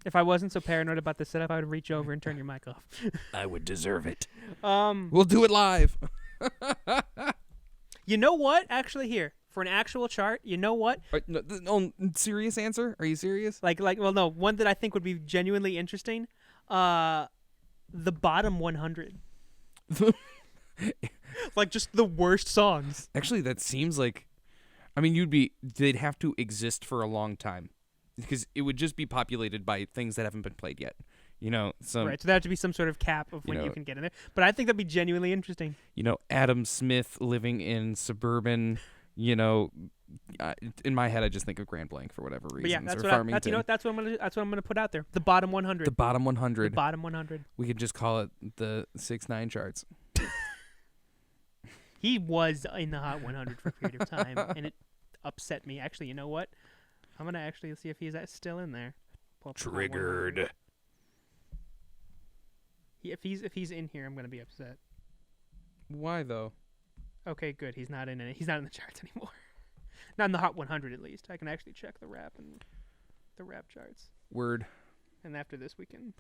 If I wasn't so paranoid about the setup, I would reach over and turn your mic off. I would deserve it. Um, We'll do it live. You know what? Actually, here for an actual chart, you know what? No, serious answer? Are you serious? Well, no, one that I think would be genuinely interesting. The bottom 100. Like just the worst songs. Actually, that seems like, I mean, they'd have to exist for a long time because it would just be populated by things that haven't been played yet. You know, right. So there have to be some sort of cap of when you can get in there. But I think that'd be genuinely interesting. You know, Adam Smith living in suburban, in my head, I just think of Grand Blanc for whatever reason. But yeah, that's what I'm gonna put out there. The bottom 100. The bottom 100. The bottom 100. We could just call it the 6ix9ine charts. He was in the Hot 100 for a period of time, and it upset me. Actually, you know what? I'm gonna actually see if he's still in there. Triggered. If he's in here, I'm gonna be upset. Why though? Okay, good. He's not in it. He's not in the charts anymore. Not in the Hot 100, at least. I can actually check the rap charts. Word. And after this, we can.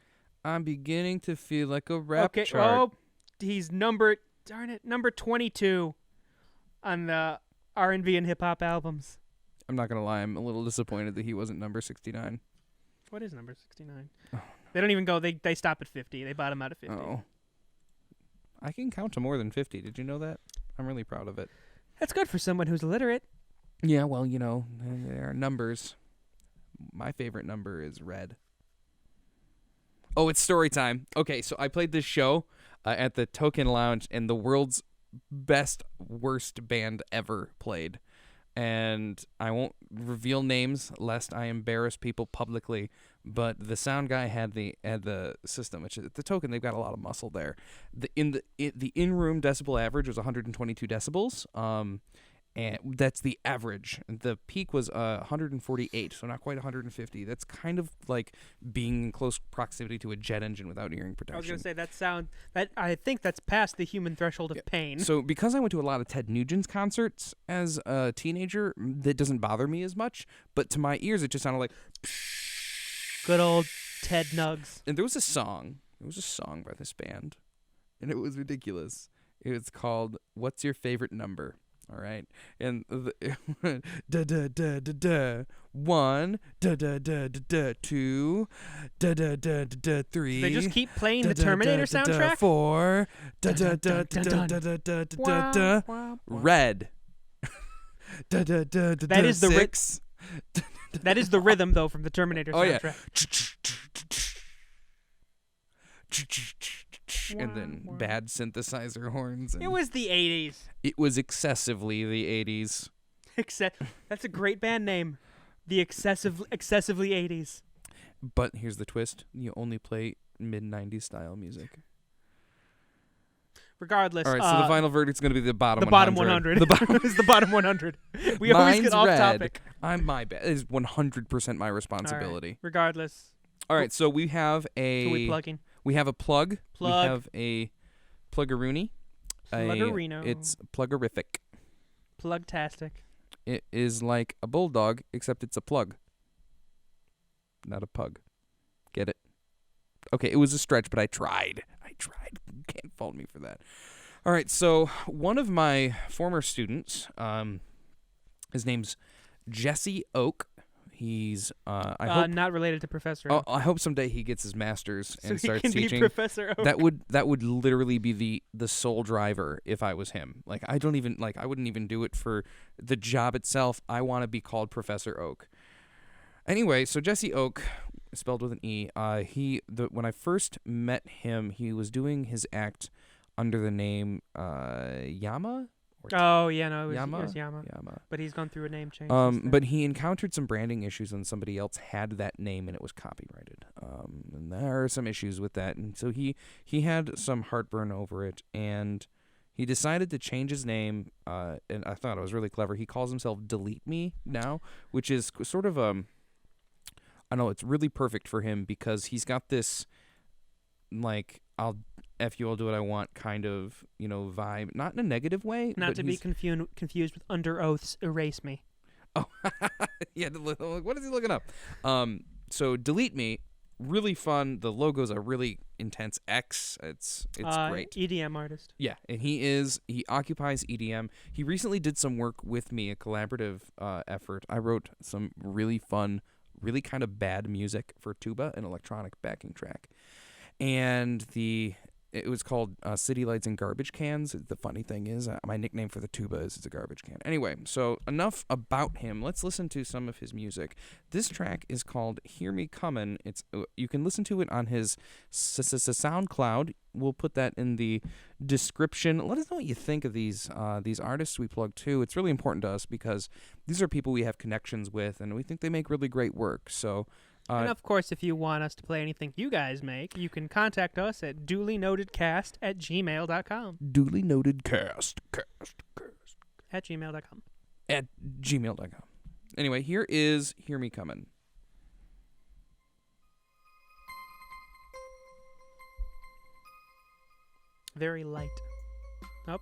I'm beginning to feel like a rap chart. Oh, he's number 22 on the R&B and hip hop albums. I'm not gonna lie. I'm a little disappointed that he wasn't number 69. What is number 69? Oh. They don't even go. They stop at 50. They bottom out at 50. Oh. I can count to more than 50. Did you know that? I'm really proud of it. That's good for someone who's illiterate. Yeah, well, there are numbers. My favorite number is red. Oh, it's story time. Okay, so I played this show at the Token Lounge, and the world's worst band ever played. And I won't reveal names lest I embarrass people publicly, but the sound guy had the system, which is the Token. They've got a lot of muscle there. The in-room decibel average was 122 decibels, and that's the average. The peak was 148, so not quite 150. That's kind of like being in close proximity to a jet engine without hearing protection. I was gonna say I think that's past the human threshold of pain. So because I went to a lot of Ted Nugent's concerts as a teenager, that doesn't bother me as much. But to my ears, it just sounded like good old Ted Nugs. And there was a song by this band, and it was ridiculous. It was called "What's Your Favorite Number?" All right, and da da da da da 1 da da da da da 2 da da da da 3. They just keep playing the Terminator soundtrack. 4 da da da da da da da da da. Red. Da da da da. That is the 6. That is the rhythm though from the Terminator soundtrack. And then bad synthesizer horns. It was the 80s. It was excessively the 80s. That's a great band name. The excessively 80s. But here's the twist. You only play mid-90s style music. Regardless. All right, so the final verdict's going to be the bottom 100. The bottom 100. The bottom is the bottom 100. We always get off topic. My bad. It is 100% my responsibility. Right. Regardless. All right, so we have a... So we plugging. We have a plug. We have a pluggeroonie. Pluggerino. It's pluggerific. Plugtastic. It is like a bulldog, except it's a plug. Not a pug. Get it? Okay, it was a stretch, but I tried. You can't fault me for that. All right, so one of my former students, his name's Jesse Oak. He's I hope not related to Professor Oak. I hope someday he gets his master's and starts he can teaching. Be Professor Oak. That would literally be the sole driver if I was him. Like I wouldn't even do it for the job itself. I want to be called Professor Oak. Anyway, so Jesse Oak, spelled with an E. When I first met him, he was doing his act under the name Yama Oh yeah, no, it was Yama. Yama. Yama. But he's gone through a name change. since then. But he encountered some branding issues when somebody else had that name and it was copyrighted. And there are some issues with that, and so he had some heartburn over it, and he decided to change his name. And I thought it was really clever. He calls himself Delete Me now, which is sort of I know it's really perfect for him because he's got this like I'll F you, I'll do what I want kind of, vibe. Not in a negative way. Not but to be confused with Under Oath's Erase Me. Oh, yeah. What is he looking up? So Delete Me, really fun. The logo's a really intense X. It's great. EDM artist. Yeah, and he occupies EDM. He recently did some work with me, a collaborative effort. I wrote some really fun, really kind of bad music for tuba, an electronic backing track. And it was called City Lights and Garbage Cans. The funny thing is, my nickname for the tuba is it's a garbage can. Anyway, so enough about him. Let's listen to some of his music. This track is called Hear Me Comin'. You can listen to it on his SoundCloud. We'll put that in the description. Let us know what you think of these artists we plug too. It's really important to us because these are people we have connections with, and we think they make really great work. So. And of course, if you want us to play anything you guys make, you can contact us at dulynotedcast@gmail.com. Dulynotedcast. At gmail.com. At gmail.com. Anyway, here is Hear Me Comin'. Very light. Oh.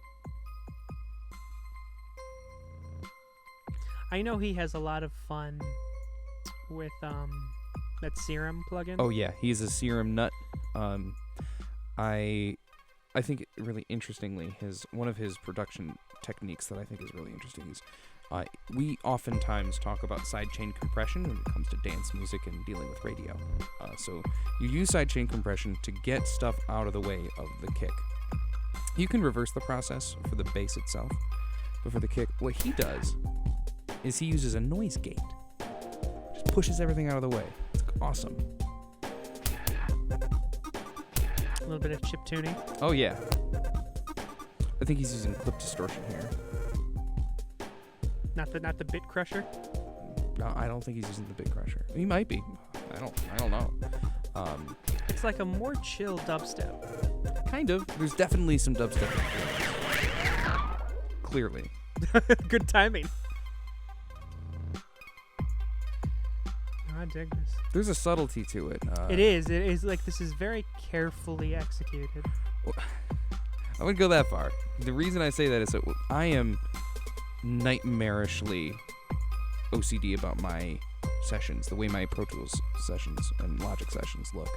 I know he has a lot of fun with that Serum plugin. Oh yeah, he's a Serum nut. I think really interestingly, one of his production techniques that I think is really interesting is we oftentimes talk about sidechain compression when it comes to dance music and dealing with radio. So you use sidechain compression to get stuff out of the way of the kick. You can reverse the process for the bass itself, but for the kick, what he does is he uses a noise gate. Just pushes everything out of the way. It's awesome. A little bit of chip tuning. Oh yeah. I think he's using clip distortion here. Not the bit crusher. No, I don't think he's using the bit crusher. He might be. I don't know. It's like a more chill dubstep. Kind of. There's definitely some dubstep. Clearly. Good timing. I dig this. There's a subtlety to it. It is. It is like this is very carefully executed. I wouldn't go that far. The reason I say that is that I am nightmarishly OCD about my sessions, the way my Pro Tools sessions and Logic sessions look.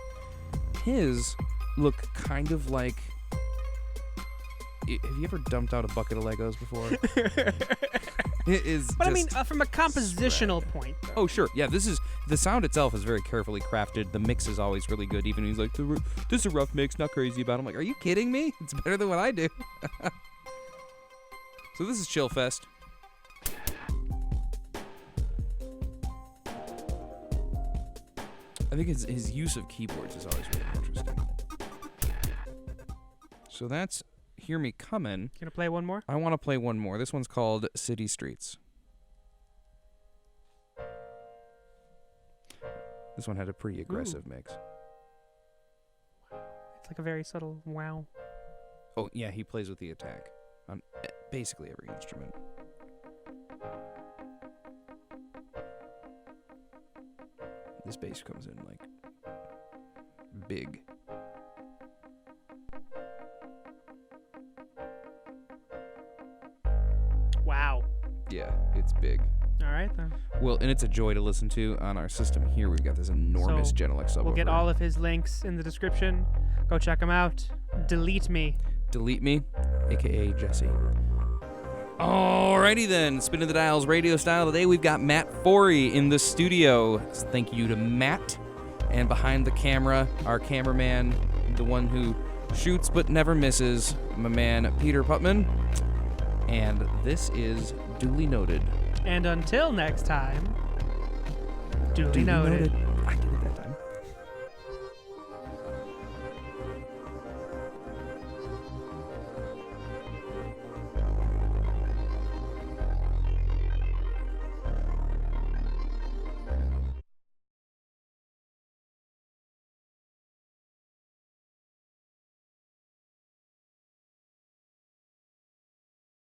His look kind of like... Have you ever dumped out a bucket of Legos before? It is. But I mean, from a compositional point. Though. Oh, sure. Yeah, the sound itself is very carefully crafted. The mix is always really good. Even when he's like, this is a rough mix, not crazy about it. I'm like, are you kidding me? It's better than what I do. So this is Chill Fest. I think his use of keyboards is always really interesting. So that's Hear Me Comin'. Gonna play one more? I want to play one more. This one's called City Streets. This one had a pretty aggressive mix. It's like a very subtle wow. Oh, yeah, he plays with the attack on basically every instrument. This bass comes in like big. Wow. Yeah, it's big. All right, then. Well, and it's a joy to listen to on our system here. We've got this enormous Genelec subwoofer. We'll get all of his links in the description. Go check him out. Delete Me, a.k.a. Jesse. Alrighty then, spinning the dials radio style. Today we've got Matt Forry in the studio. So thank you to Matt. And behind the camera, our cameraman, the one who shoots but never misses, my man Peter Putman. And this is Duly Noted. And until next time, Duly Noted.